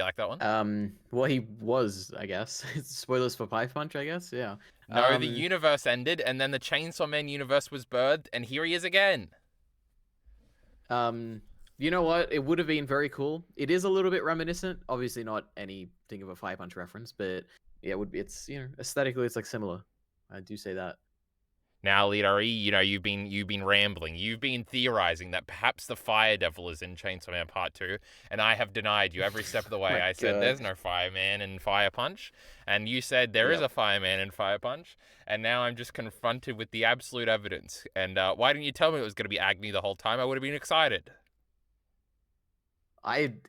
like that one? Well, he was, I guess. Spoilers for Five Punch, I guess. Yeah. No, the universe ended, and then the Chainsaw Man universe was birthed, and here he is again. You know what? It would have been very cool. It is a little bit reminiscent. Obviously, not anything of a Five Punch reference, but yeah, it would be. It's aesthetically, it's like similar. I do say that. Now, Leader E, you've been rambling. You've been theorizing that perhaps the Fire Devil is in Chainsaw Man Part 2, and I have denied you every step of the way. I said there's no Fireman in Fire Punch, and you said there is a Fireman in Fire Punch, and now I'm just confronted with the absolute evidence. And why didn't you tell me it was going to be Agni the whole time? I would have been excited.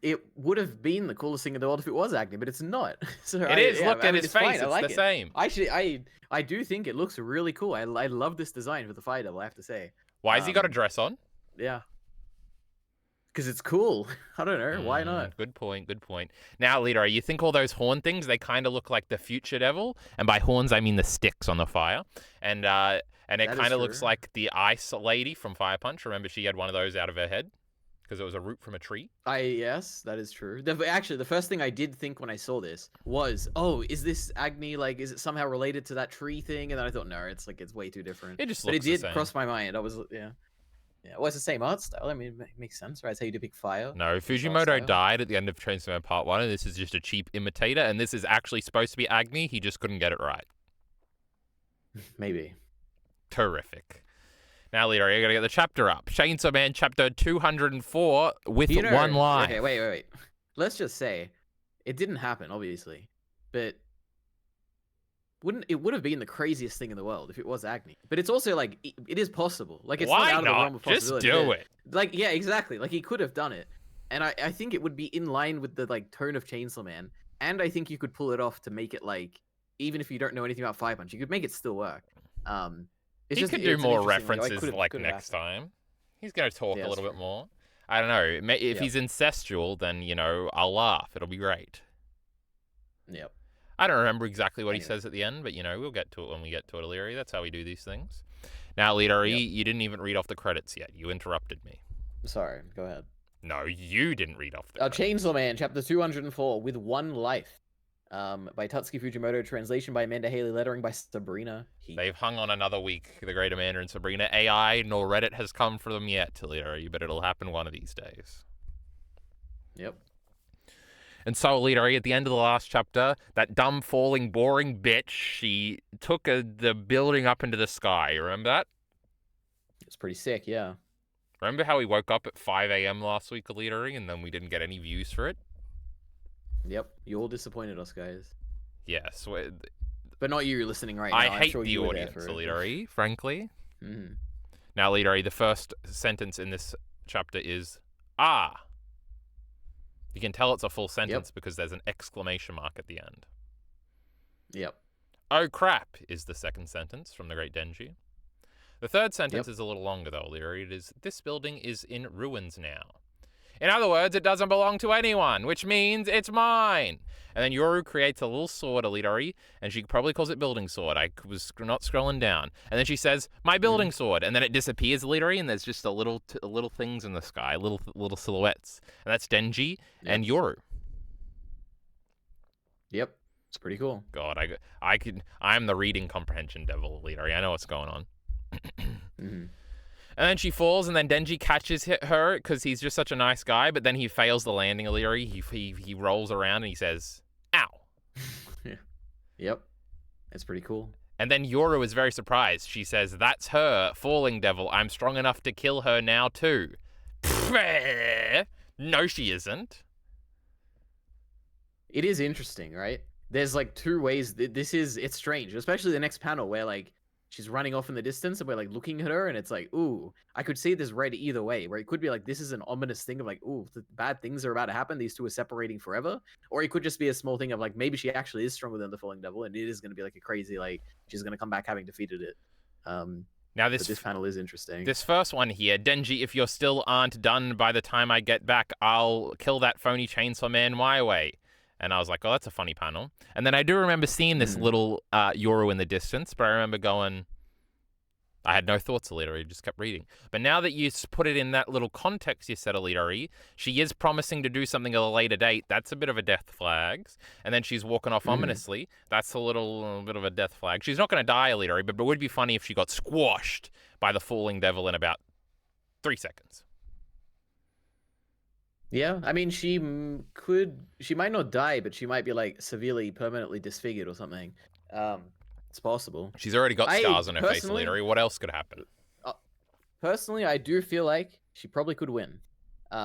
It would have been the coolest thing in the world if it was Agni, but it's not. So it is. Look at his face. It's the same. Actually, I do think it looks really cool. I love this design for the Fire Devil, I have to say. Why has he got a dress on? Yeah. Because it's cool. I don't know. Why not? Good point. Good point. Now, Leader, you think all those horn things, they kind of look like the future devil? And by horns, I mean the sticks on the fire. And it kind of looks like the ice lady from Fire Punch. Remember, she had one of those out of her head? Because it was a root from a tree? Yes, that is true. Actually, the first thing I did think when I saw this was, oh, is this Agni, like, is it somehow related to that tree thing? And then I thought, no, it's way too different. It just looks But it did cross my mind. I was, yeah. Well, it's the same art style. I mean, it makes sense, right? It's how you depict fire. No, Fujimoto died at the end of Chainsaw Man Part 1, and this is just a cheap imitator, and this is actually supposed to be Agni. He just couldn't get it right. Maybe. Terrific. Now, Leader, you gotta get the chapter up. Chainsaw Man chapter 204 with one line. Okay, wait. Let's just say it didn't happen, obviously, but it would have been the craziest thing in the world if it was Agni. But it's also like it is possible. Like it's not out of the realm of possibility. Just do it. Like yeah, exactly. Like he could have done it, and I think it would be in line with the tone of Chainsaw Man, and I think you could pull it off to make it like even if you don't know anything about Fire Punch, you could make it still work. He could do more references next time. He's going to talk a little bit more. I don't know. If he's incestual, then, I'll laugh. It'll be great. Yep. I don't remember exactly what he says at the end, but, we'll get to it when we get to it, Illyri. That's how we do these things. Now, Leader, you didn't even read off the credits yet. You interrupted me. Sorry. Go ahead. No, you didn't read off the credits. Chainsaw Man, chapter 204, with one life. By Tatsuki Fujimoto, translation by Amanda Haley, lettering by Sabrina. They've hung on another week, the great Amanda and Sabrina. AI nor Reddit has come for them yet, Leader, but it'll happen one of these days. Yep. And so, Leader, at the end of the last chapter, that dumb, falling, boring bitch, she took the building up into the sky. You remember that? It's pretty sick, yeah. Remember how we woke up at 5 a.m. last week, Leader, and then we didn't get any views for it? Yep, you all disappointed us, guys. Yes. But not you listening right now. I hate the audience, Leader, frankly. Mm-hmm. Now, Leader, the first sentence in this chapter is, ah. You can tell it's a full sentence because there's an exclamation mark at the end. Yep. Oh, crap, is the second sentence from the great Denji. The third sentence is a little longer, though, Leader. It is, this building is in ruins now. In other words, it doesn't belong to anyone, which means it's mine. And then Yoru creates a little sword, Leader, and she probably calls it building sword. I was not scrolling down. And then she says, my building sword. And then it disappears, Leader, and there's just a little things in the sky, little silhouettes. And that's Denji and Yoru. Yep. It's pretty cool. God, I'm the reading comprehension devil, Leader. I know what's going on. Mm-hmm. And then she falls, and then Denji catches her because he's just such a nice guy. But then he fails the landing, Illyri. He rolls around and he says, "Ow!" Yep, it's pretty cool. And then Yoru is very surprised. She says, "That's her, falling devil. I'm strong enough to kill her now too." No, she isn't. It is interesting, right? There's two ways. It's strange, especially the next panel where she's running off in the distance and we're looking at her and it's ooh, I could see this read either way, where it could be this is an ominous thing of ooh, the bad things are about to happen. These two are separating forever. Or it could just be a small thing of maybe she actually is stronger than the falling devil and it is going to be a crazy, she's going to come back having defeated it. Now this panel is interesting. This first one here, Denji, if you're still aren't done by the time I get back, I'll kill that phony Chainsaw Man my way. And I was like, oh, that's a funny panel. And then I do remember seeing this little Yoru in the distance, but I remember going, I had no thoughts, Alita. Just kept reading. But now that you put it in that little context, you said, Alita, she is promising to do something at a later date. That's a bit of a death flag. And then she's walking off ominously. That's a little bit of a death flag. She's not going to die, Alita, but it would be funny if she got squashed by the falling devil in about 3 seconds. Yeah, I mean, she might not die, but she might be like severely, permanently disfigured or something. It's possible. She's already got scars on her face, Alita. What else could happen? Personally, I do feel like she probably could win.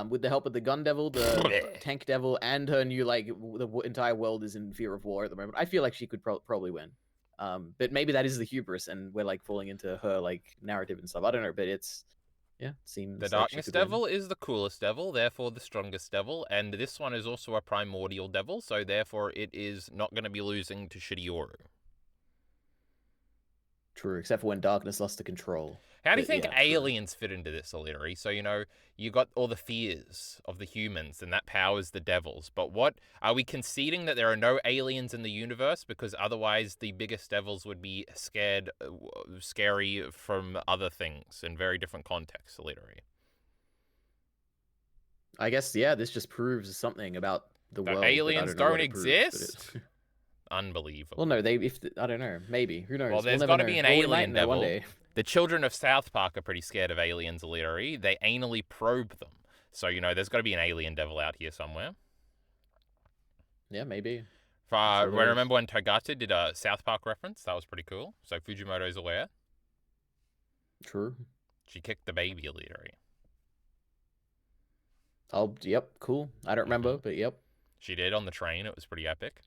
With the help of the gun devil, the tank devil, and her new, like, the entire world is in fear of war at the moment. I feel like she could probably win. But maybe that is the hubris, and we're, like, falling into her, like, narrative and stuff. I don't know, but it's... Yeah, seems the like Darkness Devil is the coolest devil, therefore the strongest devil, and this one is also a primordial devil, so therefore it is not going to be losing to Shirioru. True, except for when Darkness lost the control. How do you think aliens fit into this, Alita? So, you got all the fears of the humans, and that powers the devils. But what are we conceding that there are no aliens in the universe? Because otherwise, the biggest devils would be scary from other things in very different contexts, Alita. I guess, yeah, this just proves something about the world. Aliens don't exist? Unbelievable. Well, no, I don't know. Maybe. Who knows? Well, there's got to be an alien devil. One day. The children of South Park are pretty scared of aliens, Alita. They anally probe them. So, there's got to be an alien devil out here somewhere. Yeah, maybe. Remember when Togata did a South Park reference? That was pretty cool. So Fujimoto's aware. True. She kicked the baby, Alita. Oh, yep, cool. I don't remember, but yep. She did on the train. It was pretty epic.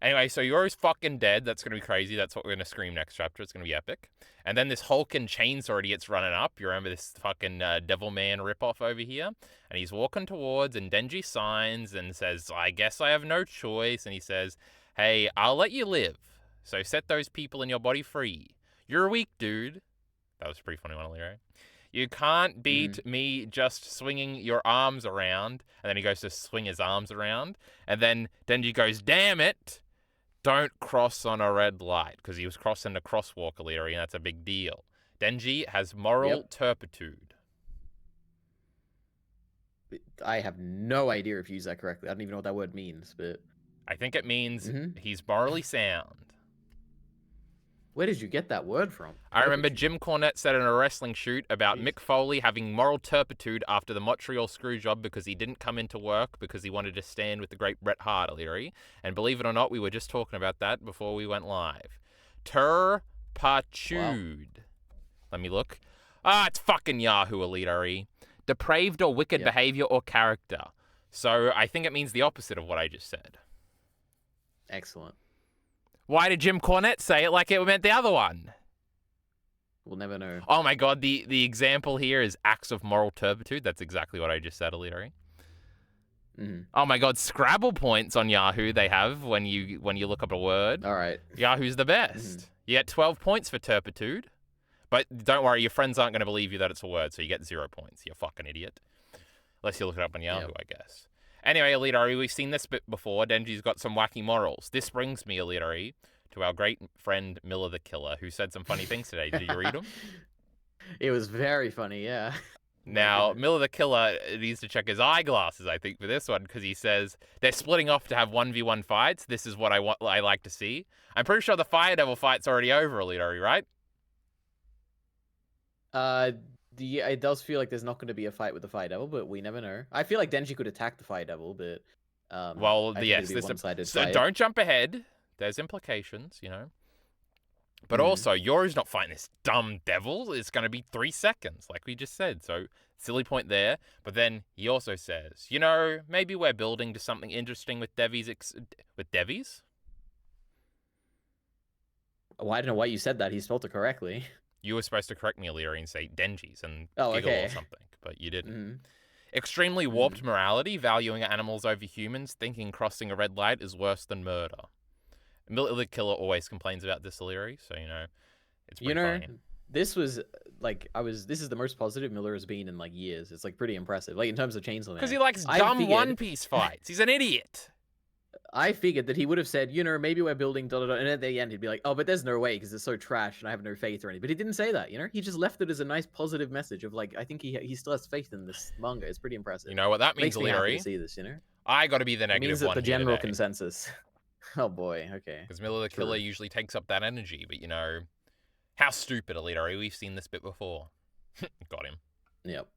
Anyway, so Yoru's fucking dead. That's going to be crazy. That's what we're going to scream next chapter. It's going to be epic. And then this Hulk and chainsaw idiots running up. You remember this fucking Devil Man ripoff over here? And he's walking towards, and Denji signs and says, I guess I have no choice. And he says, hey, I'll let you live. So set those people in your body free. You're weak, dude. That was a pretty funny one, right? You can't beat me just swinging your arms around. And then he goes to swing his arms around. And then Denji goes, damn it. Don't cross on a red light, because he was crossing a crosswalk, Alita, and that's a big deal. Denji has moral turpitude. I have no idea if you use that correctly. I don't even know what that word means, but... I think it means he's morally sound. Where did you get that word from? I remember Jim Cornette said in a wrestling shoot about Mick Foley having moral turpitude after the Montreal screw job because he didn't come into work because he wanted to stand with the great Bret Hart, Alita. And believe it or not, we were just talking about that before we went live. Turpitude. Wow. Let me look. It's fucking Yahoo, Alita. Depraved or wicked behavior or character. So I think it means the opposite of what I just said. Excellent. Why did Jim Cornette say it like it meant the other one? We'll never know. Oh my god, the example here is acts of moral turpitude. That's exactly what I just said, Alita. Oh my god, Scrabble points on Yahoo they have when you look up a word. All right. Yahoo's the best. You get 12 points for turpitude. But don't worry, your friends aren't going to believe you that it's a word, so you get 0 points. You fucking idiot. Unless you look it up on Yahoo, I guess. Anyway, Alita, we've seen this bit before. Denji's got some wacky morals. This brings me, Alita, to our great friend Miller the Killer, who said some funny things today. Did you read them? It was very funny, yeah. Now, Miller the Killer needs to check his eyeglasses, I think, for this one, because he says they're splitting off to have 1v1 fights. This is what I like to see. I'm pretty sure the Fire Devil fight's already over, Alita, right? It does feel like there's not going to be a fight with the Fire Devil, but we never know. I feel like Denji could attack the Fire Devil, but well, yes, so don't jump ahead. There's implications, But also, Yoru's not fighting this dumb devil. It's going to be 3 seconds, like we just said. So, silly point there. But then he also says, maybe we're building to something interesting with Devi's. With Devi's? Well, I don't know why you said that. He spelled it correctly. You were supposed to correct me, Alira, and say Denji's and giggle or something, but you didn't. Extremely warped morality, valuing animals over humans, thinking crossing a red light is worse than murder. Miller the Killer always complains about this, Alira, so, it's pretty funny. This was, this is the most positive Miller has been in, years. It's, pretty impressive, in terms of Chainsaw Man. Because he likes dumb One Piece fights. He's an idiot. I figured that he would have said, you know, maybe we're building da da da, and at the end he'd be like, oh, but there's no way because it's so trash and I have no faith or anything. But he didn't say that, you know. He just left it as a nice positive message of like, I think he still has faith in this manga. It's pretty impressive. You know what that means, Makes me happy to Leary? see this, you know. I got to be the It negative means that one the here general today. consensus. Oh boy, okay. Because Miller the Killer usually takes up that energy, but you know, how stupid, Leary. We've seen this bit before. Got him. Yep.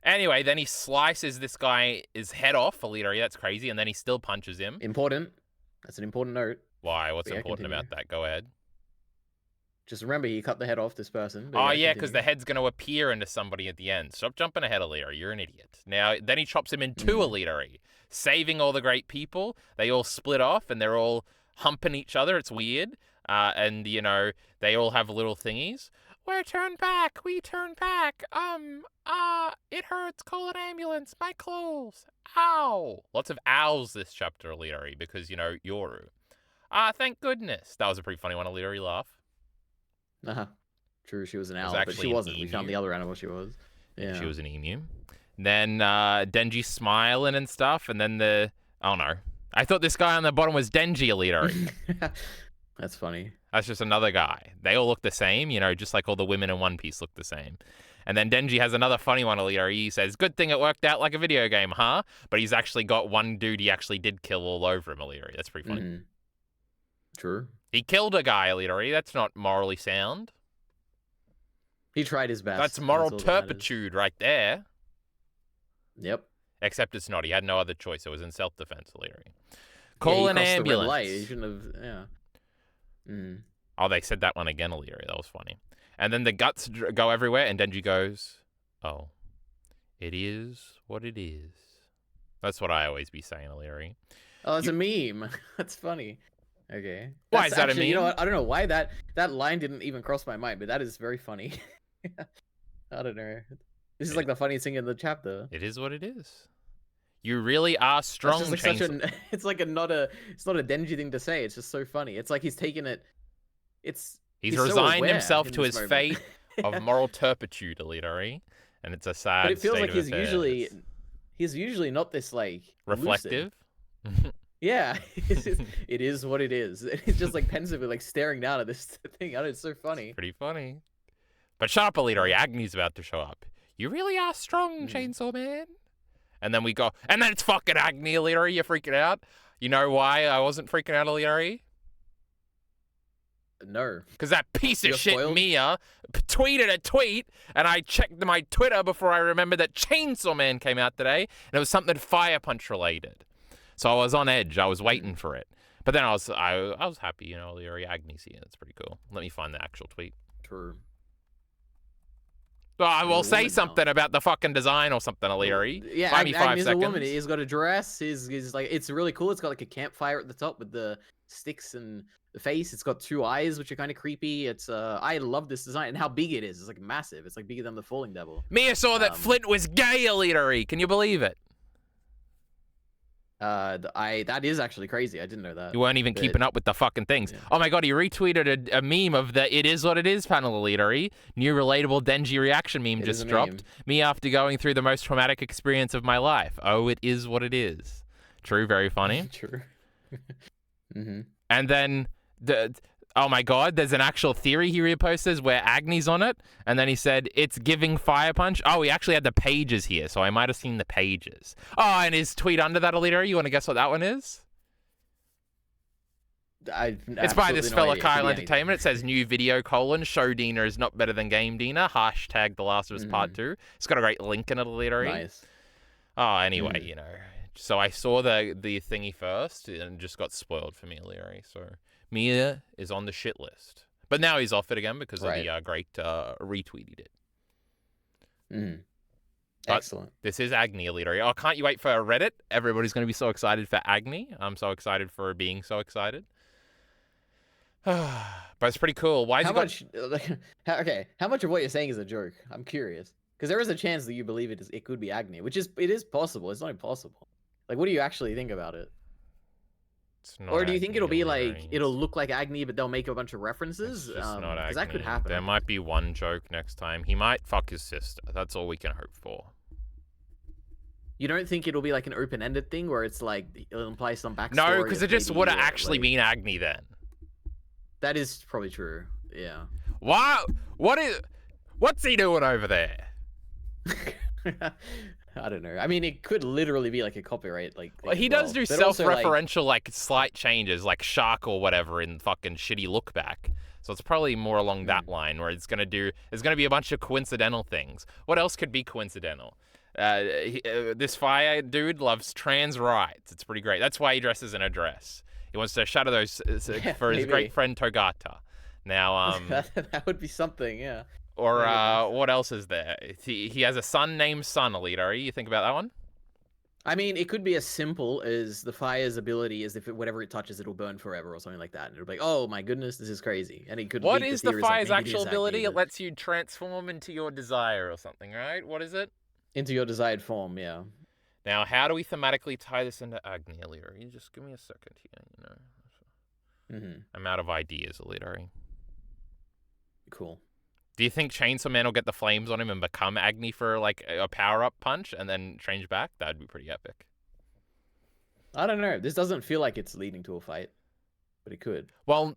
Anyway, then he slices this guy's head off, Leary. That's crazy, and then he still punches him. Important. That's an important note. Why? What's But yeah, important continue. about that? Go ahead. Just remember, he cut the head off this person. But Oh, yeah, yeah, because the head's going to appear into somebody at the end. Stop jumping ahead, Leary. You're an idiot. Now, then he chops him in two, Leary, saving all the great people. They all split off, and they're all humping each other. It's weird. And, you know, they all have little thingies. We turn back. It hurts. Call an ambulance. My clothes. Ow. Lots of owls this chapter, Leary, because, you know, Yoru. Thank goodness. That was a pretty funny one, Leary laugh. Uh-huh. True, she was an owl, but actually she an wasn't. We found emu. the other animal she was. Yeah. She was an emu. Then Denji smiling and stuff, and then oh no. I thought this guy on the bottom was Denji, Leary. That's funny. That's just another guy. They all look the same, you know, just like all the women in One Piece look the same. And then Denji has another funny one, Leary. He says, good thing it worked out like a video game, huh? But he's actually got one dude he actually did kill all over him, Leary. That's pretty funny. True. He killed a guy, Leary. That's not morally sound. He tried his best. That's moral all that matters. turpitude right there. Yep. Except it's not. He had no other choice. It was in self-defense, Leary. Call an he crossed the red ambulance. light. He shouldn't have. Yeah. Oh, they said that one again, Leary. That was funny. And then the guts go everywhere, and Denji goes, oh, it is what it is. That's what I always be saying, Leary. Oh, it's a meme. That's funny. Okay. Why is that a meme? You know what? I don't know why that line didn't even cross my mind, but that is very funny. I don't know. This is like the funniest thing in the chapter. It is what it is. You really are strong. It's like it's like it's not a Denji thing to say. It's just so funny. It's like he's taken it. He's so resigned aware himself in to this his moment. fate of moral turpitude, Leary. And it's a sad. But it feels state like of he's affairs. usually not this like reflective. Yeah, it is what it is. It's just like pensively like staring down at this thing. It's so funny. Pretty funny. But shut up, Leary. Agni's about to show up. You really are strong, Chainsaw Man. And then we go, and then it's fucking Agni, Leary. You're freaking out. You know why I wasn't freaking out, Leary? No. Because that piece of You're shit spoiled? Mia tweeted a tweet, and I checked my Twitter before I remembered that Chainsaw Man came out today, and it was something Fire Punch related. So I was on edge. I was waiting for it. But then I was happy, you know, Leary Agni's here. That's pretty cool. Let me find the actual tweet. True. Oh, I will a say woman something about the fucking design or something, Leary. Yeah, Buy me 5 Agni's seconds. a woman. He's got a dress. He's like, it's really cool. It's got like a campfire at the top with the sticks and the face. It's got 2 eyes, which are kind of creepy. It's I love this design and how big it is. It's like massive. It's like bigger than the Falling Devil. Mia saw that Flint was gay, Leary. Can you believe it? That is actually crazy. I didn't know that. You weren't even keeping up with the fucking things. Yeah. Oh my god, he retweeted a meme of the "It Is What It Is" panel, Leary. New relatable Denji reaction meme It just is a dropped. meme. Me after going through the most traumatic experience of my life. Oh, it is what it is. True, very funny. True. And then oh my god, there's an actual theory he reposted where Agni's on it, and then he said it's giving Fire Punch. Oh, he actually had the pages here, so I might have seen the pages. Oh, and his tweet under that, Leary, you want to guess what that one is? It's by this fella Kyle Entertainment. It says new video : Show Dina is not better than Game Dina. Hashtag The Last of Us Part 2. It's got a great link in it, Leary. Nice. Oh, anyway, you know. So I saw the thingy first and just got spoiled for me, Leary. So Mia is on the shit list. But now he's off it again because of the great retweet he did. But excellent. This is Agni, Leary. Oh, can't you wait for Reddit? Everybody's going to be so excited for Agni. I'm so excited for being so excited. But it's pretty cool. Why is How much of what you're saying is a joke? I'm curious. Because there is a chance that you believe it could be Agni, which is possible. It's not impossible. Like, what do you actually think about it? Or do you think it'll be like it'll look like Agni, but they'll make a bunch of references? Because that could happen. There might be one joke next time. He might fuck his sister. That's all we can hope for. You don't think it'll be like an open-ended thing where it's like it'll imply some backstory? No, because it just would have maybe, actually been Agni then. That is probably true. Yeah. Wow, what's he doing over there? I don't know. I mean, it could literally be like a copyright Well, he does do self-referential like slight changes, like Shark or whatever in fucking shitty Look Back. So it's probably more along that line where there's gonna be a bunch of coincidental things. What else could be coincidental? This fire dude loves trans rights. It's pretty great. That's why he dresses in a dress. He wants to shatter those for his great friend Togata. Now, that would be something, yeah. Or what else is there? He has a son named Sun, Elite. You think about that one? I mean, it could be as simple as the fire's ability is if whatever it touches, it'll burn forever or something like that. And it'll be like, oh my goodness, this is crazy. And it could. What is the fire's actual ability? It lets you transform into your desire or something, right? What is it? Into your desired form, yeah. Now, how do we thematically tie this into Agni, Elite? You just give me a second here, I'm out of ideas, Elite. Cool. Do you think Chainsaw Man will get the flames on him and become Agni for like a power-up punch and then change back? That'd be pretty epic. I don't know. This doesn't feel like it's leading to a fight, but it could. Well,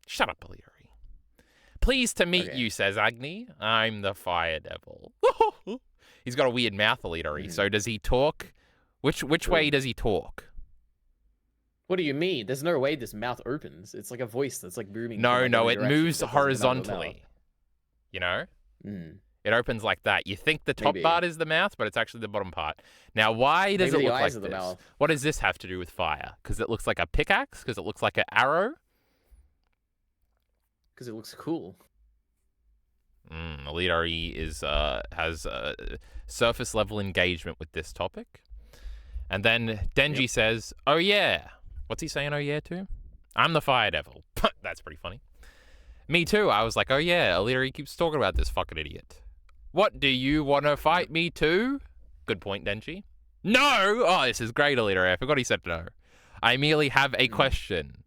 shut up, Elite. Pleased to meet you, says Agni. I'm the Fire Devil. He's got a weird mouth, Elite. So does he talk? Which way does he talk? What do you mean? There's no way this mouth opens. It's like a voice that's like booming. No, it moves horizontally. You know? It opens like that. You think the top part is the mouth, but it's actually the bottom part. Now, why does it look like this? Mouth. What does this have to do with fire? Because it looks like a pickaxe? Because it looks like an arrow? Because it looks cool. Elite has surface level engagement with this topic. And then Denji says, oh yeah. What's he saying oh yeah to? I'm the Fire Devil. That's pretty funny. Me too. I was like, oh yeah, Elite keeps talking about this fucking idiot. What, do you want to fight me too? Good point, Denji. No! Oh, this is great, Elite. I forgot he said no. I merely have a question.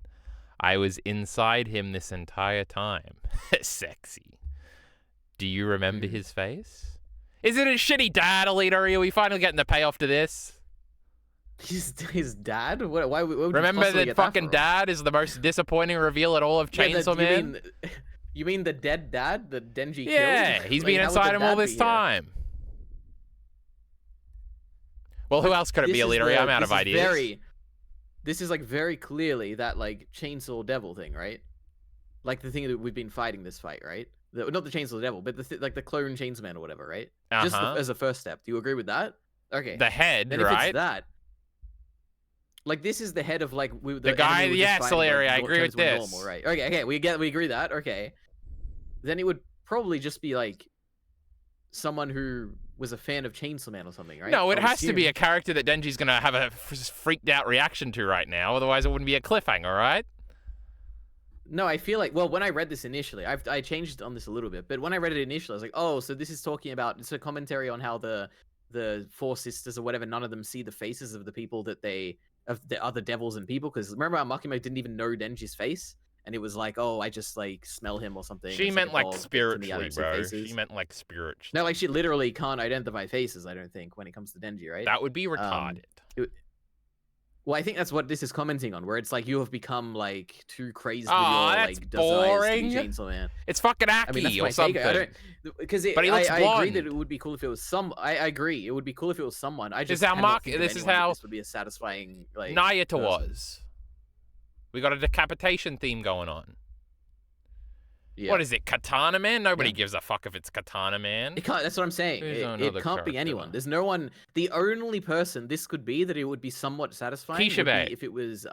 I was inside him this entire time. Sexy. Do you remember his face? Is it a shitty dad, Elite? Are we finally getting the payoff to this? His dad? Why would remember that fucking dad is the most disappointing reveal at all of Chainsaw Man? You mean the dead dad that Denji killed? Yeah, he's been inside him all this time. Well, who else could it be, Elite? I'm out of ideas. This is like very clearly that like Chainsaw Devil thing, right? Like the thing that we've been fighting this fight, right? Not the Chainsaw Devil, but like the clone Chainsaw Man or whatever, right? Just as a first step. Do you agree with that? Okay. The head, then right? If it's that, like this is the head of like the guy. Yes, Larry, I agree with this. Normal, right? Okay, we agree that. Okay. Then it would probably just be like someone who was a fan of Chainsaw Man or something, right? No, it has to be a character that Denji's gonna have a freaked out reaction to right now. Otherwise, it wouldn't be a cliffhanger, right? No, I feel like, well, when I read this initially, I changed on this a little bit, but when I read it initially, I was like, oh, so this is talking about, it's a commentary on how the four sisters or whatever, none of them see the faces of the people of the other devils and people, because remember how Makima didn't even know Denji's face? And it was like, oh, I just like smell him or something. She meant like spiritually, bro. She meant like spiritually. No, like she literally can't identify faces, I don't think, when it comes to Denji, right? That would be retarded. Well, I think that's what this is commenting on, where it's like you have become like too crazy with your like desires to be Chainsaw Man. It's fucking Aki or something. But he looks blonde. I agree that it would be cool if it was I agree. It would be cool if it was someone. I just this is how this would be a satisfying like Nayata was. We got a decapitation theme going on. Yeah. What is it, Katana Man? Nobody gives a fuck if it's Katana Man. It can't, that's what I'm saying. It can't be anyone. There's no one. The only person this could be that it would be somewhat satisfying would be if it was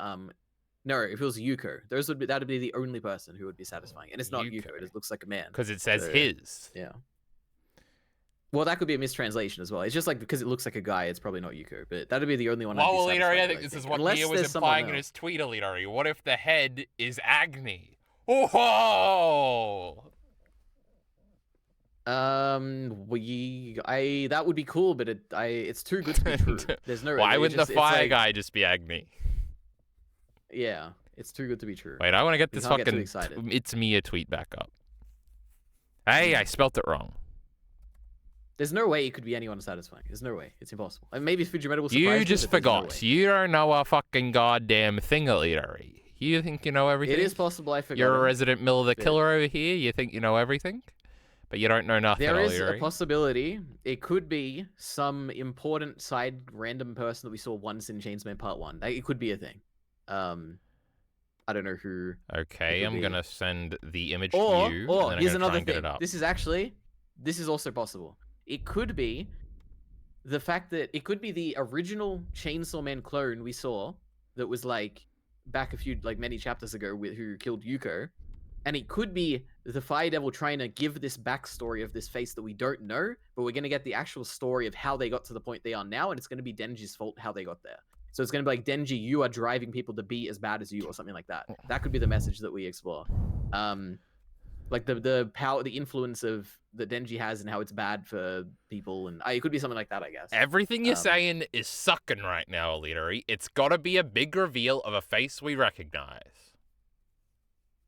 no, if it was Yuko. That would be the only person who would be satisfying, and it's not Yuko. It looks like a man because it says his. Yeah. Well, that could be a mistranslation as well. It's just like because it looks like a guy, it's probably not Yuko, but that'd be the only one. Well, Elidari, I think this is what Mia was implying in his tweet, Elidari. What if the head is Agni? Oh! That would be cool, but it's too good to be true. There's no. Why wouldn't the fire guy just be Agni? Yeah, it's too good to be true. Wait, I want to get this fucking It's Mia tweet back up. Hey, I spelt it wrong. There's no way it could be anyone satisfying. There's no way. It's impossible. Like, maybe Fujimoto will surprise You me, just but there's no forgot. way. You don't know a fucking goddamn thing, Elitery. You think you know everything? It is possible I forgot. You're a resident Miller the Killer over here. You think you know everything? But you don't know nothing, There is a Elitery. possibility. It could be some important side random person that we saw once in Chainsaw Man Part 1. It could be a thing. I don't know who. Okay, I'm going to send the image Or, to you. or and then here's I'm gonna another try and thing. This is also possible. It could be the fact that it could be the original Chainsaw Man clone we saw that was like back many chapters ago who killed Yuko. And it could be the Fire Devil trying to give this backstory of this face that we don't know, but we're going to get the actual story of how they got to the point they are now, and it's going to be Denji's fault how they got there. So it's going to be like, Denji, you are driving people to be as bad as you, or something like that. That could be the message that we explore. Like the power, the influence of that Denji has and how it's bad for people, and it could be something like that, I guess. Everything you're saying is sucking right now, Elitery. It's got to be a big reveal of a face we recognize.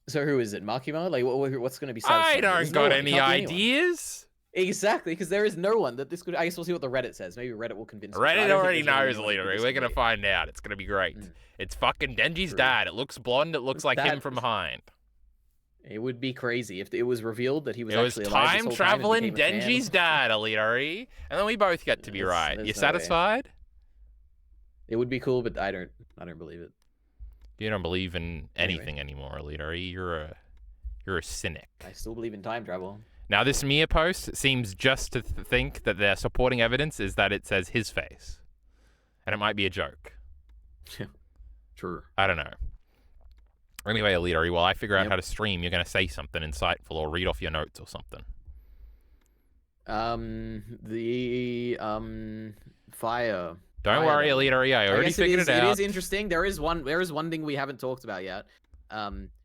So who is it? Makima? Like, what's going to be I satisfying? don't got any ideas. Exactly, because there is no one that this could. I guess we'll see what the Reddit says. Maybe Reddit will convince me. Reddit already knows, Elitery. We're going to find out. It's going to be great. It's fucking Denji's dad. It looks blonde. It looks like him from behind. It would be crazy if it was revealed that he was actually alive. It was time traveling Denji's dad, Elitery. And then we both get to be right. You satisfied? It would be cool, but I don't believe it. You don't believe in anything anymore, Elitery. You're a cynic. I still believe in time travel. Now, this Mia post seems just to think that their supporting evidence is that it says his face. And it might be a joke. True. I don't know. Anyway, Elitery, while I figure out how to stream, you're going to say something insightful or read off your notes or something. Fire. Don't worry, Elitery. I already figured it out. It is interesting. There is one thing we haven't talked about yet,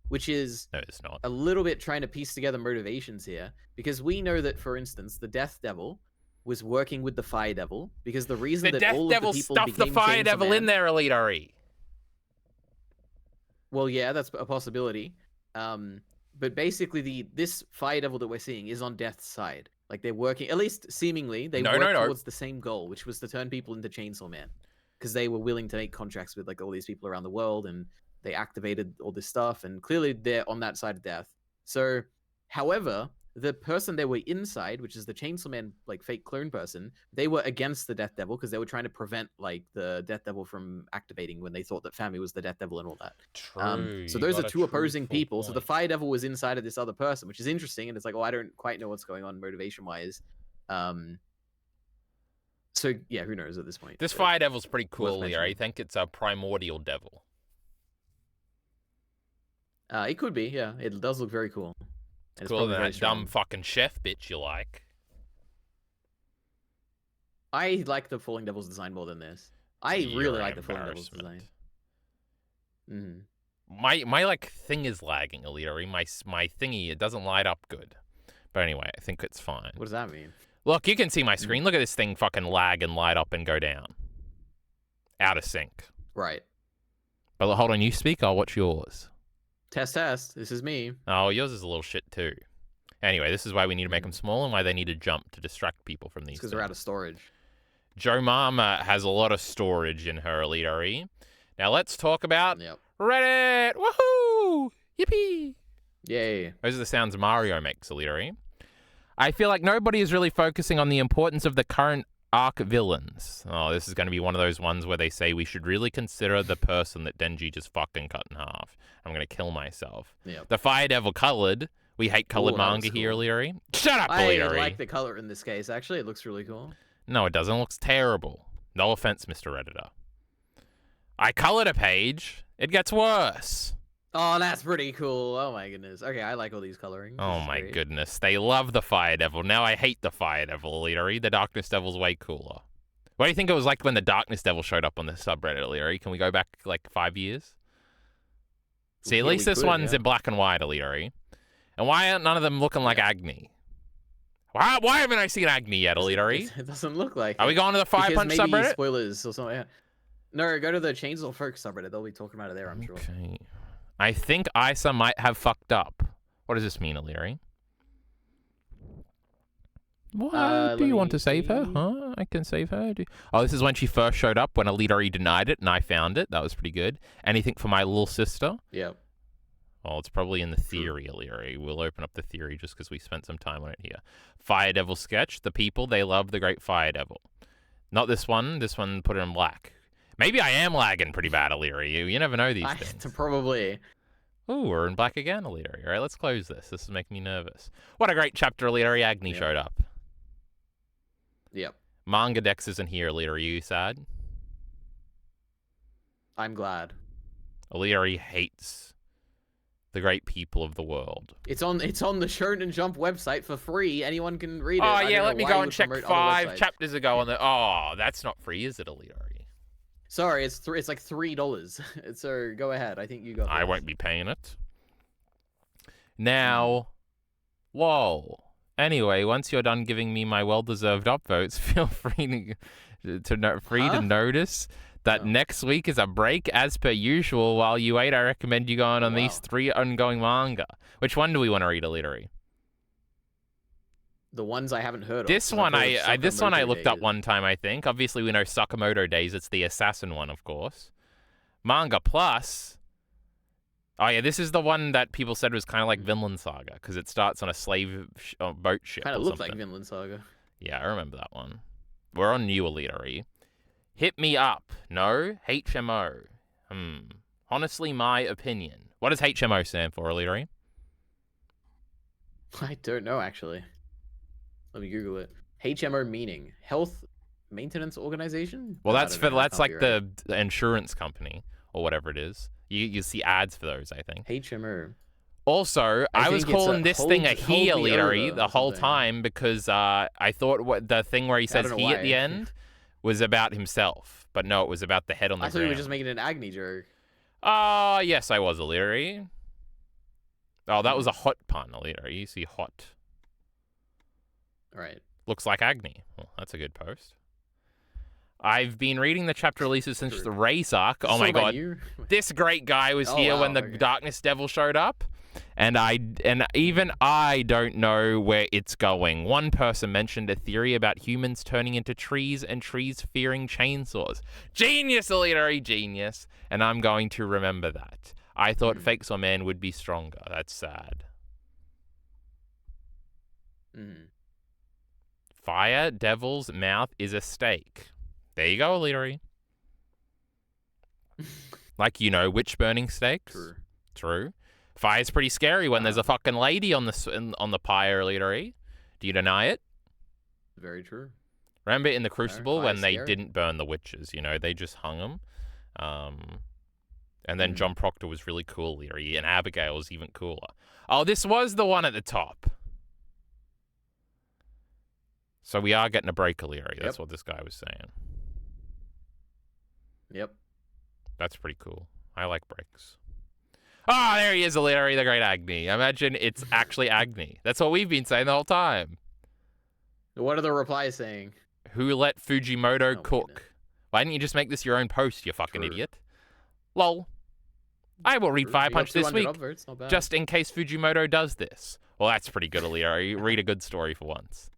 which is no, it's not. A little bit trying to piece together motivations here, because we know that, for instance, the Death Devil was working with the Fire Devil because the reason that all of the people stuffed the Fire Devil in there, Elitery. Well, yeah, that's a possibility. But basically, this Fire Devil that we're seeing is on Death's side. Like, they're working, at least seemingly, they work towards the same goal, which was to turn people into Chainsaw Man. Because they were willing to make contracts with, like, all these people around the world, and they activated all this stuff, and clearly they're on that side of Death. So, however, the person they were inside, which is the Chainsaw Man, like, fake clone person, they were against the Death Devil because they were trying to prevent, like, the Death Devil from activating when they thought that Fami was the Death Devil and all that. True. So those are two opposing people. So the Fire Devil was inside of this other person, which is interesting, and it's like, oh, I don't quite know what's going on motivation-wise. So, yeah, who knows at this point. This Fire Devil's pretty cool here. I think it's a primordial devil. It could be, yeah. It does look very cool. It's cooler than that dumb fucking chef bitch you like. I like the Falling Devil's design more than this. I really like the Falling Devil's design. My like thing is lagging, Elitery. My thingy, it doesn't light up good. But anyway, I think it's fine. What does that mean? Look, you can see my screen. Look at this thing fucking lag and light up and go down. Out of sync. Right. But hold on, you speak, I'll watch yours. Test. This is me. Oh, yours is a little shit too. Anyway, this is why we need to make them small and why they need to jump to distract people from these because they're out of storage. Joe Mama has a lot of storage in her Elitery. Now let's talk about Reddit. Woohoo! Yippee! Yay. Those are the sounds Mario makes, Elitery. I feel like nobody is really focusing on the importance of the current arc villains. Oh, this is going to be one of those ones where they say we should really consider the person that Denji just fucking cut in half. I'm going to kill myself. The Fire Devil colored. We hate colored manga here, Elitery. Shut up, Elitery. I like the color in this case. Actually, it looks really cool. No, it doesn't. It looks terrible. No offense, Mr. Redditor. I colored a page. It gets worse. Oh, that's pretty cool. Oh my goodness. Okay, I like all these colorings. Oh my goodness. They love the Fire Devil. Now I hate the Fire Devil, Elitery. The Darkness Devil's way cooler. What do you think it was like when the Darkness Devil showed up on the subreddit, Elitery? Can we go back like 5 years? See, at least this one's in black and white, Elitery. And why aren't none of them looking like AGNI? Why haven't I seen AGNI yet, Elitery? It doesn't look like Are we going to the Fire Punch subreddit? Spoilers or something. Yeah. No, go to the Chainsaw Folk subreddit. They'll be talking about it there, I'm sure. Okay. I think Isa might have fucked up. What does this mean, Elitery? What? Do Let you want me to save her? see. Huh? I can save her. Oh, this is when she first showed up, when Alidori denied it, and I found it. That was pretty good. Anything for my little sister? Yep. Well, it's probably in the theory, Aliri. We'll open up the theory just because we spent some time on it here. Fire Devil sketch. The people, they love the great Fire Devil. Not this one. This one, put it in black. Maybe I am lagging pretty bad, Aliri. You never know these things. Probably. Oh, we're in black again, Aliri. All right, let's close this. This is making me nervous. What a great chapter, Aliri. AGNI showed up. Yep. Manga Dex isn't here, Aliri. Are you sad? I'm glad. Aliri hates the great people of the world. It's on the Shonen Jump website for free. Anyone can read it. Oh, yeah, let me go and check 5 chapters ago on the... Oh, that's not free, is it, Aliri? Sorry, it's like $3. So go ahead. I think you got I won't be paying it. Now, whoa. Anyway, once you're done giving me my well-deserved upvotes, feel free to notice that next week is a break as per usual. While you wait, I recommend you going on these 3 ongoing manga. Which one do we want to read, Aliri? The ones I haven't heard of. This one I looked up one time, I think. Obviously, we know Sakamoto Days. It's the assassin one, of course. Manga Plus. Oh, yeah, this is the one that people said was kind of like Vinland Saga, because it starts on a slave boat ship. Kind of looked like Vinland Saga. Yeah, I remember that one. We're on new, Aliri. Hit me up. No? HMO. Honestly, my opinion. What does HMO stand for, Aliri? I don't know, actually. Let me Google it. HMO meaning Health Maintenance Organization? Well, that's like the insurance company or whatever it is. You see ads for those, I think. HMO. Also, I was calling this thing a he, Aliri, the whole time because I thought the thing where he says he at the end was about himself. But no, it was about the head on the ground. I thought you were just making an AGNI joke. Yes, I was, Aliri. Oh, that was a hot pun, Aliri. You see hot. Right. Looks like AGNI. Well, that's a good post. I've been reading the chapter releases since the race arc. Oh my god. This great guy was here when the Darkness Devil showed up. And even I don't know where it's going. One person mentioned a theory about humans turning into trees and trees fearing chainsaws. Genius, Aliri, genius. And I'm going to remember that. I thought Fakes or Man would be stronger. That's sad. Fire Devil's mouth is a steak. There you go, Aliri. Like, witch burning steaks. True. Fire's pretty scary when there's a fucking lady on the pyre, Aliri. Do you deny it? Very true. Remember in the Crucible when they didn't burn the witches, they just hung them. And then John Proctor was really cool, Aliri, and Abigail was even cooler. Oh, this was the one at the top. So we are getting a break, Aliri. That's what this guy was saying. Yep. That's pretty cool. I like breaks. Ah, there he is, Aliri, the great AGNI. Imagine it's actually AGNI. That's what we've been saying the whole time. What are the replies saying? Who let Fujimoto cook? Why didn't you just make this your own post, you fucking idiot? Lol. I will read Fire Punch this week, just in case Fujimoto does this. Well, that's pretty good, Aliri. Read a good story for once.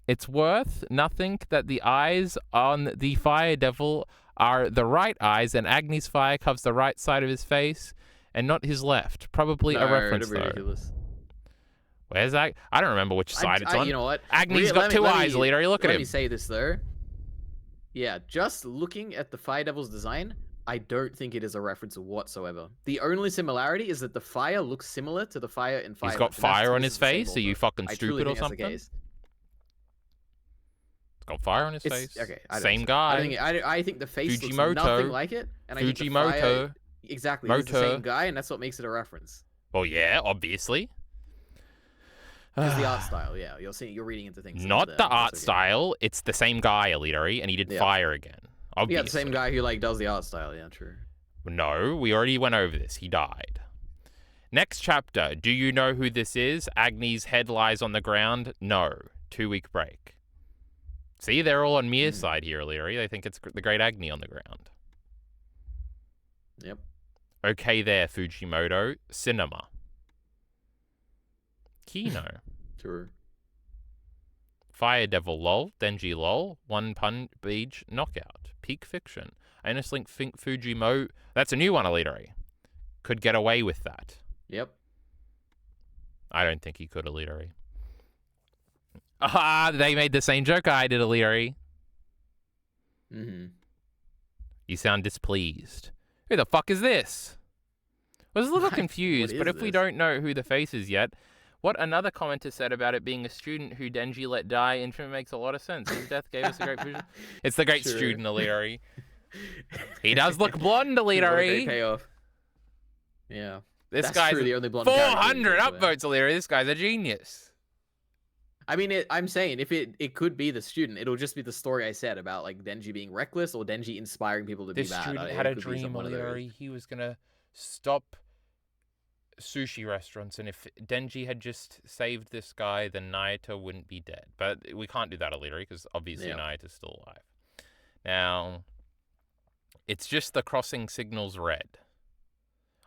It's worth nothing that the eyes on the Fire Devil are the right eyes, and AGNI's fire covers the right side of his face and not his left. Probably a reference, though. Ridiculous. Where's that? I don't remember which side it's on. You know what? AGNI's got two eyes, Aliri. Look at him. Let me say this, though. Yeah, just looking at the Fire Devil's design, I don't think it is a reference whatsoever. The only similarity is that the fire looks similar to the fire in Fire. He's got fire on his face? Are you fucking stupid or something? He's got fire on his face. Okay, same guy. I think the face looks nothing like it, and I think the fire, exactly, it's the same guy, and that's what makes it a reference. Well, yeah, obviously. It's the art style, yeah. You're reading into things. Not the art style. It's the same guy, Aliri, and he did fire again. Obviously. Yeah, the same guy who does the art style. Yeah, true. No, we already went over this. He died. Next chapter. Do you know who this is? AGNI's head lies on the ground. No. 2-week break. See, they're all on Mia's side here, Aliri. They think it's the great AGNI on the ground. Yep. Okay there, Fujimoto. Cinema. Kino. True. Fire Devil lol. Denji lol. One page knockout. Peak fiction. I honestly think Fujimoto... That's a new one, Elitery. Could get away with that. Yep. I don't think he could, Elitery. Ah, they made the same joke I did, Elitery. Mm-hmm. You sound displeased. Who the fuck is this? I was a little confused, but if we don't know who the face is yet, what another commenter said about it being a student who Denji let die in film makes a lot of sense. His death gave us a great vision. It's the great student, Elitery. He does look blonde, Elitery. Payoff. Yeah. This That's guy's true, the only blonde 400 upvotes, Elitery. This guy's a genius. I mean, I'm saying if it could be the student, it'll just be the story I said about like Denji being reckless or Denji inspiring people to This be bad. student had a dream, Elitery. He was gonna stop sushi restaurants, and if Denji had just saved this guy, then Naito wouldn't be dead. But we can't do that, Elitery, because obviously Naito's still alive. Now, it's just the crossing signals red.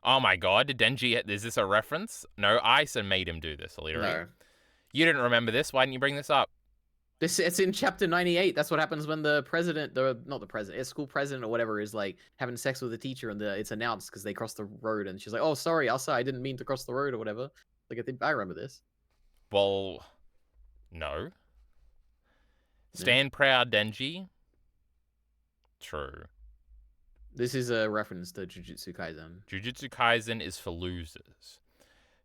Oh my god, did Denji... Is this a reference? No, Isa made him do this, Elitery. No. You didn't remember this. Why didn't you bring this up? It's in chapter 98. That's what happens when the president, not the president, school president or whatever is like having sex with the teacher, and it's announced because they crossed the road, and she's like, "Oh, sorry, Elsa, I didn't mean to cross the road," or whatever. Like I remember this. Well, no. Stand proud, Denji. True. This is a reference to Jujutsu Kaisen. Jujutsu Kaisen is for losers.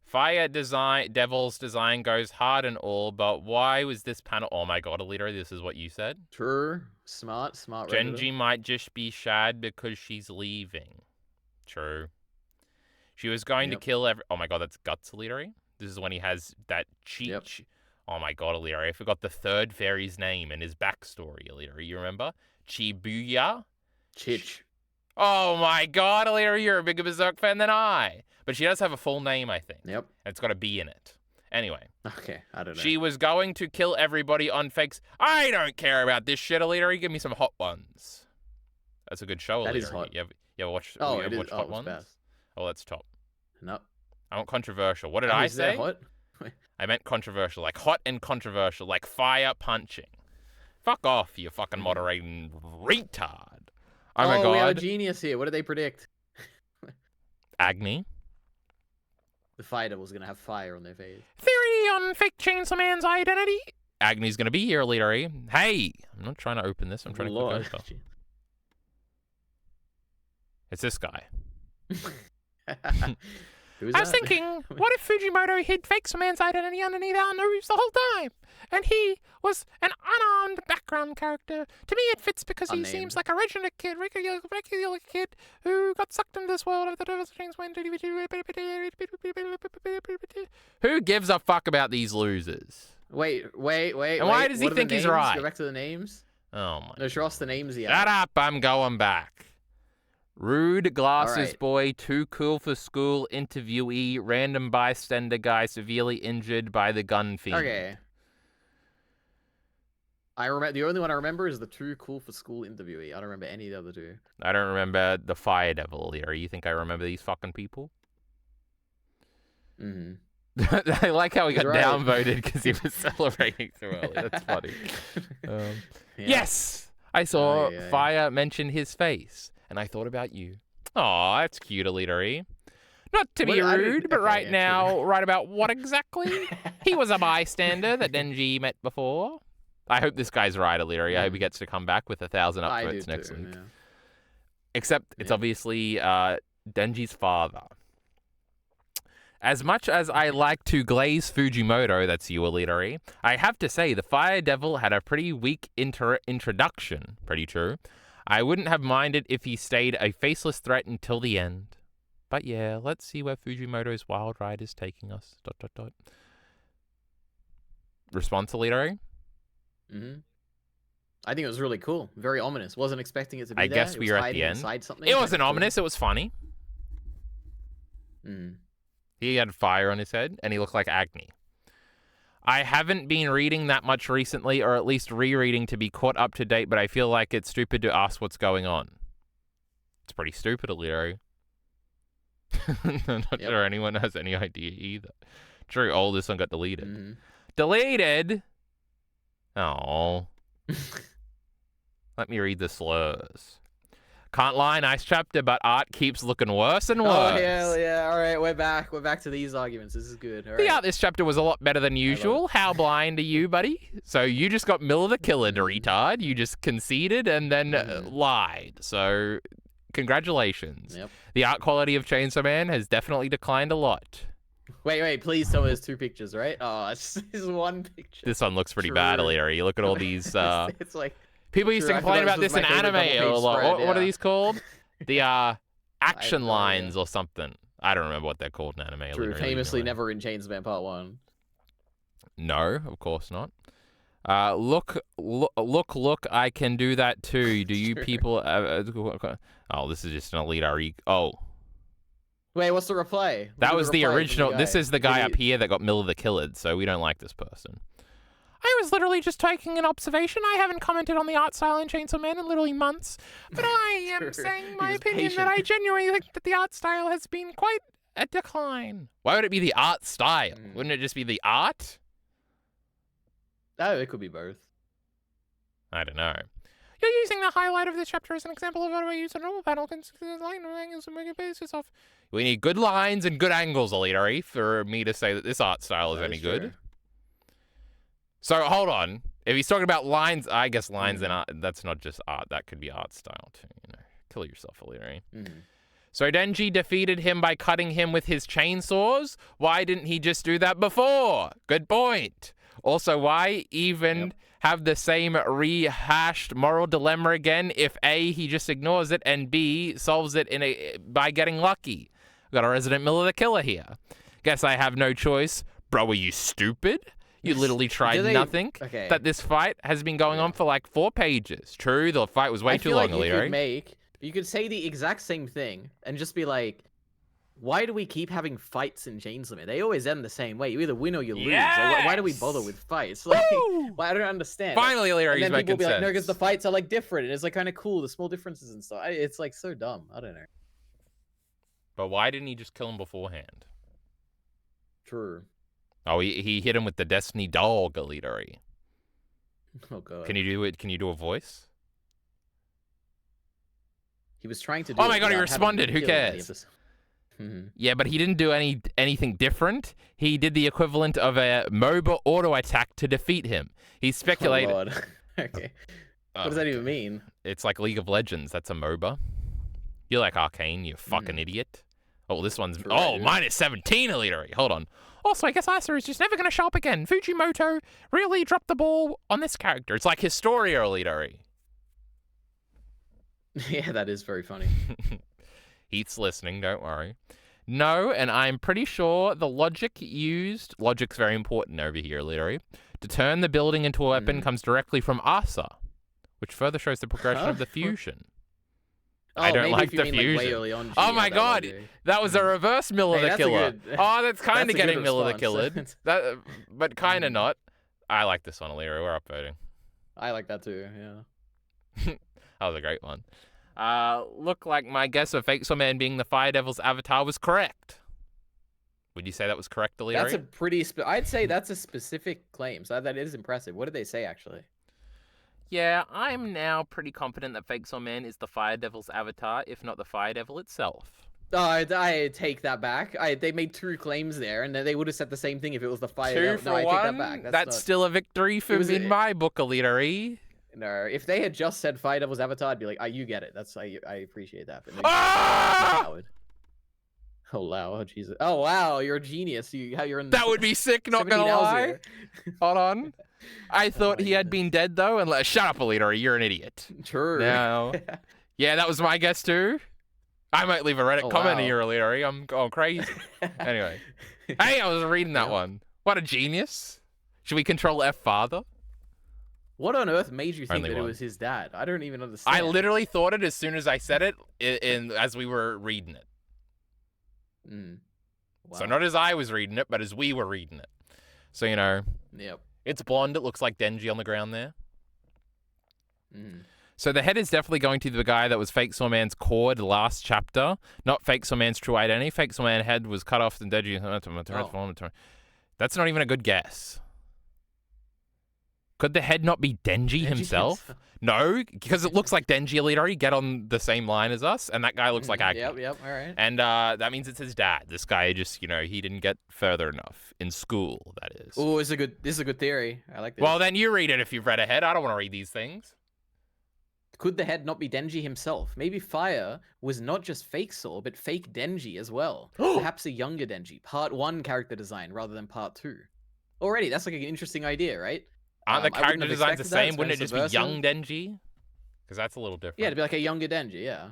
Fire Devil's design goes hard and all, but why was this panel... Oh my god, Alita, this is what you said? True. Smart. Genji might just be sad because she's leaving. True. She was going to kill Oh my god, that's Guts, Alita. This is when he has that cheat... Yep. Oh my god, Alita, I forgot the third fairy's name and his backstory, Alita. You remember? Chibuya? Chich. Oh my god, Alita, you're a bigger Berserk fan than I. But she does have a full name, I think. Yep. And it's got a B in it. Anyway. Okay, I don't know. She was going to kill everybody on fakes. I don't care about this shit, Alita. Give me some hot ones. That's a good show, Alita. That is hot. You ever watch, watch Hot Ones? Best. Oh, that's top. No. I want controversial. What did I say? Hot? I meant controversial. Like hot and controversial. Like fire punching. Fuck off, you fucking moderating retard. Oh my god. We have a genius here. What did they predict? AGNI. The Fire Devil's gonna have fire on their face. Theory on fake Chainsaw Man's identity. AGNI's gonna be here, Elitery. Hey! I'm not trying to open this. I'm trying to click over. It's this guy. I was thinking, what if Fujimoto hid fake Man's identity underneath our nose the whole time? And he was an unarmed background character. To me, it fits because he seems like a regular kid who got sucked into this world of the Devil's Strings. Who gives a fuck about these losers? Wait. And why does he think he's right? Go back to the names. Oh my. No, show us the names yet. Shut up! I'm going back. Rude glasses boy, too cool for school interviewee, random bystander guy severely injured by the gun fiend. Okay. I remember the only one I remember is the too cool for school interviewee. I don't remember any of the other two. I don't remember the Fire Devil here. You think I remember these fucking people? Mm-hmm. I like how he got downvoted because he was celebrating too early. That's funny. Yes! I saw Fire mention his face. And I thought about you. Aw, that's cute, Elitery. Not to be rude, but now, right about what exactly? He was a bystander that Denji met before. I hope this guy's right, Elitery. I hope he gets to come back with 1,000 upvotes next week. Yeah. Except it's obviously Denji's father. As much as I like to glaze Fujimoto, that's you, Elitery, I have to say the Fire Devil had a pretty weak introduction. Pretty true. I wouldn't have minded if he stayed a faceless threat until the end. But yeah, let's see where Fujimoto's wild ride is taking us. ... Response, Elitery? Mm-hmm. I think it was really cool. Very ominous. Wasn't expecting it to be there. I guess we were at the end. It wasn't ominous. It was funny. Mm. He had fire on his head, and he looked like AGNI. I haven't been reading that much recently, or at least rereading to be caught up to date, but I feel like it's stupid to ask what's going on. It's pretty stupid, Elitery. I'm not sure anyone has any idea either. True, this one got deleted. Mm-hmm. Deleted? Oh. Let me read the slurs. Can't lie, nice chapter, but art keeps looking worse and worse. Oh, hell yeah. All right, we're back. We're back to these arguments. This is good. All The right. art this chapter was a lot better than usual. How blind are you, buddy? So you just got Miller the Killer, retard. You just conceded and then lied. So congratulations. Yep. The art quality of Chainsaw Man has definitely declined a lot. Wait, please tell me there's 2 pictures, right? Oh, it's just 1 picture. This one looks pretty bad, Leary. You look at all these... it's like... People used to complain about this in anime, or what are these called? The action lines or something. I don't remember what they're called in anime. True, famously never in Chainsaw Man Part 1. No, of course not. Look, I can do that too. Do you people... oh, this is just an elite RE. Oh. Wait, what's the reply? That was the original. This is the guy up here that got Miller the Killer, so we don't like this person. I was literally just taking an observation. I haven't commented on the art style in Chainsaw Man in literally months, but I am saying my opinion that I genuinely think that the art style has been quite a decline. Why would it be the art style? Wouldn't it just be the art? Oh, it could be both. I don't know. You're using the highlight of this chapter as an example of how to use a normal panel. Line angles and make a basis of. We need good lines and good angles, Elitary, for me to say that this art style is any good. So hold on. If he's talking about lines, I guess lines and art, that's not just art. That could be art style too. You know, kill yourself, Elitary. So Denji defeated him by cutting him with his chainsaws. Why didn't he just do that before? Good point. Also, why even have the same rehashed moral dilemma again if A, he just ignores it, and B, solves it by getting lucky? We've got a resident Miller the Killer here. Guess I have no choice. Bro, are you stupid? You literally tried nothing. Okay. That this fight has been going on for like 4 pages. True, the fight was way too long, Elitary. You could say the exact same thing and just be like, why do we keep having fights in Chainsaw Man? They always end the same way. You either win or you lose. Like, why do we bother with fights? Like, I don't understand. Finally, Elitary, he's making sense. People be like, no, because the fights are like different. And it's like kind of cool, the small differences and stuff. It's like so dumb. I don't know. But why didn't he just kill him beforehand? True. Oh, he hit him with the Destiny Dog, Elitary. Oh god. Can you do it? Can you do a voice? He was trying to do Oh my god, he responded. Who cares? Yeah, but he didn't do anything different. He did the equivalent of a MOBA auto attack to defeat him. He speculated. Oh, Lord. Okay. What does that even mean? It's like League of Legends. That's a MOBA. You're like Arcane, you fucking idiot. Oh, this one's... minus 17, Elitary. Hold on. Also, I guess Asa is just never going to show up again. Fujimoto really dropped the ball on this character. It's like Historia, Elitary. Yeah, that is very funny. Heath's listening, don't worry. No, and I'm pretty sure the logic used... Logic's very important over here, Elitary. To turn the building into a weapon comes directly from Asa, which further shows the progression of the fusion. I don't like the fusion. Like oh my god, that was a reverse Miller the Killer. Oh, that's kind of getting Miller the Killer. But kind of not. I like this one, Elitary. We're upvoting. I like that too, yeah. That was a great one. Look like my guess of Fake Saw Man being the Fire Devil's avatar was correct. Would you say that was correct, Elitary? That's a pretty... I'd say that's a specific claim, so that is impressive. What did they say, actually? Yeah, I'm now pretty confident that Fake Saw Man is the Fire Devil's avatar, if not the Fire Devil itself. Oh, I take that back. They made 2 claims there, and they would have said the same thing if it was the Fire Devil. 2 for 1? I take that back. That's still a victory for me in my book, Elitary. No, if they had just said Fire Devil's avatar, I'd be like, you get it. That's I appreciate that. But oh wow, oh Jesus, oh wow, you're a genius. You're in. That would be sick. Not gonna lie. Hold on. I thought he had been dead though, and shut up, Elitary. You're an idiot. True. No. Yeah, that was my guess too. I might leave a Reddit comment here, Elitary. I'm going crazy. Anyway, hey, I was reading that one. What a genius. Should we control F father? What on earth made you think that it was his dad? I don't even understand. I literally thought it as soon as I said it as we were reading it. Wow. So not as I was reading it, but as we were reading it. So, you know. Yep. It's blonde. It looks like Denji on the ground there. So the head is definitely going to the guy that was Fake Saw Man's cord last chapter, not Fake Saw Man's true identity. Fake Saw Man's head was cut off and Denji transformed. That's not even a good guess. Could the head not be Denji himself? No, because it looks like Denji, Elitari. Get on the same line as us, and that guy looks like AGNI. Yep, all right. And that means it's his dad. This guy just, he didn't get further enough in school, that is. Oh, this is a good theory. I like this. Well, then you read it if you've read ahead. I don't want to read these things. Could the head not be Denji himself? Maybe Fire was not just fake Saw, but fake Denji as well. Perhaps a younger Denji. Part 1 character design rather than part 2. Already, that's like an interesting idea, right? Aren't the character designs the same? Wouldn't it just be young Denji? Because that's a little different. Yeah, it'd be like a younger Denji, yeah.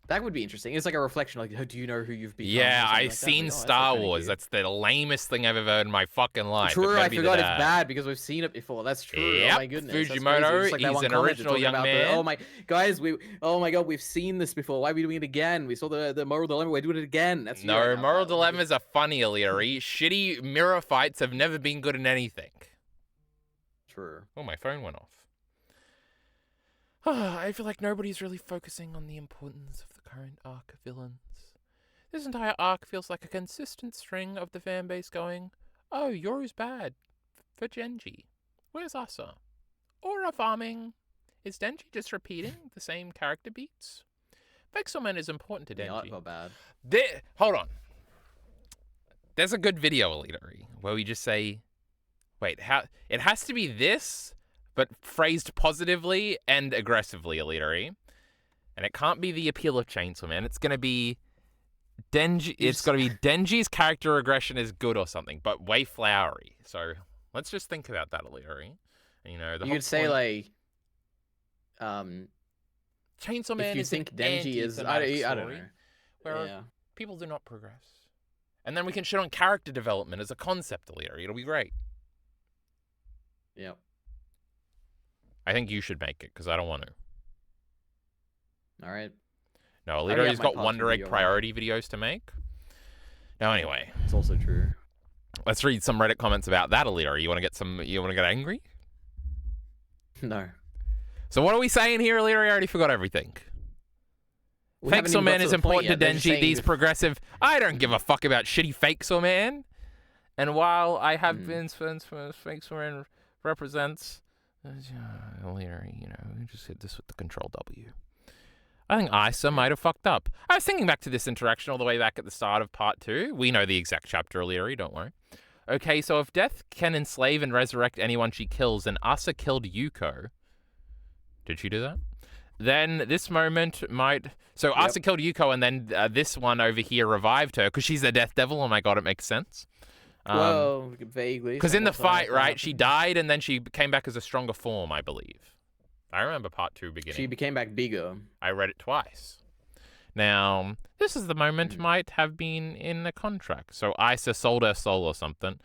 That would be interesting. It's like a reflection, like, do you know who you've become? Yeah, I've like seen like, Star Wars. That's the lamest thing I've ever heard in my fucking life. True, I forgot it's bad because we've seen it before. That's true. Yep. Oh my goodness. Fujimoto, like he's an original young man. Oh my, guys, oh my god, we've seen this before. Why are we doing it again? We saw the moral dilemma. We're doing it again. That's no, moral dilemmas are funny, Elitari. Shitty mirror fights have never been good in anything. True. Oh, my phone went off. I feel like nobody's really focusing on the importance of the current arc of villains. This entire arc feels like a consistent string of the fanbase going, oh, Yoru's bad for Denji. Where's Asa? Aura farming. Is Denji just repeating the same character beats? Vexelman is important to Denji. The art got bad. Hold on. There's a good video, Elitari, where we just say, wait, how? It has to be this, but phrased positively and aggressively, Elitari. And it can't be the appeal of Chainsaw Man. It's going to be Denji. It's got to be Denji's character aggression is good or something, but way flowery. So let's just think about that, Elitari. You could say like, Chainsaw Man if you is think Denji is, I don't know, where people do not progress. And then we can shit on character development as a concept, Elitari. It'll be great. Yep. I think you should make it, because I don't want to. All right. No, Elitari's got Wonder Egg priority videos to make. Now, anyway. It's also true. Let's read some Reddit comments about that, Elitari. You want to get angry? No. So what are we saying here, Elitari? I already forgot everything. Fake Man is important to Denji. These progressive... I don't give a fuck about shitty Fake Man. And while I have been Fake Man represents... Elitari, just hit this with the Control W. I think Isa might have fucked up. I was thinking back to this interaction all the way back at the start of part 2. We know the exact chapter, Elitari, don't worry. Okay, so if Death can enslave and resurrect anyone she kills, and Asa killed Yuko... Did she do that? Then this moment might... So Asa killed Yuko, and then this one over here revived her, because she's a Death Devil. Oh my god, it makes sense. Well, vaguely. Because in the fight, right, she died, and then she came back as a stronger form, I believe. I remember part 2 beginning. She became back bigger. I read it twice. Now, this is the moment might have been in a contract. So Isa sold her soul or something.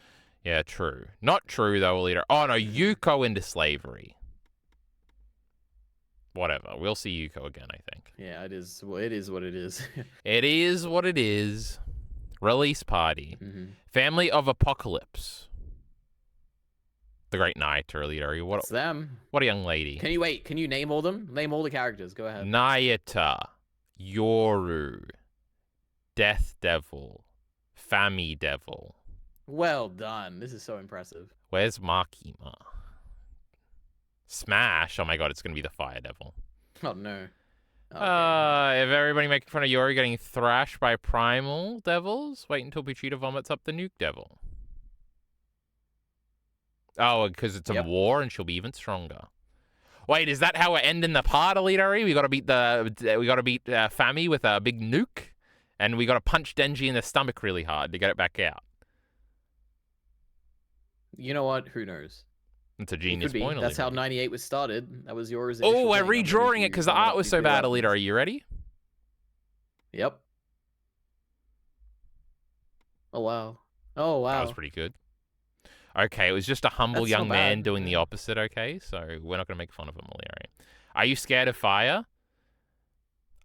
Yeah, true. Not true, though, Alita. Oh, no, Yuko into slavery. Whatever. We'll see Yuko again, I think. Yeah, it is. Well, it is what it is. It is what it is. Release party. Family of Apocalypse. The Great Knight, Elitari. It's them. What a young lady. Can you name all them? Name all the characters. Go ahead. Nayata. Yoru. Death Devil. Fami Devil. Well done. This is so impressive. Where's Makima? Smash. Oh my god, it's going to be the Fire Devil. Oh no. Okay. If everybody making fun of Yori getting thrashed by Primal Devils, wait until Pichita vomits up the Nuke Devil. Oh, because it's a war and she'll be even stronger. Wait, is that how we're ending the part, Elitari? We got to beat Fami with a big nuke, and we got to punch Denji in the stomach really hard to get it back out. You know what? Who knows? It's a genius point. That's how 98 was started. That was yours. Oh, we're redrawing it because the art was so bad, Elitari. Are you ready? Yep. Oh wow. Oh wow. That was pretty good. Okay, it was just a humble young man doing the opposite, okay? So we're not going to make fun of him, Elitari. Are you scared of fire?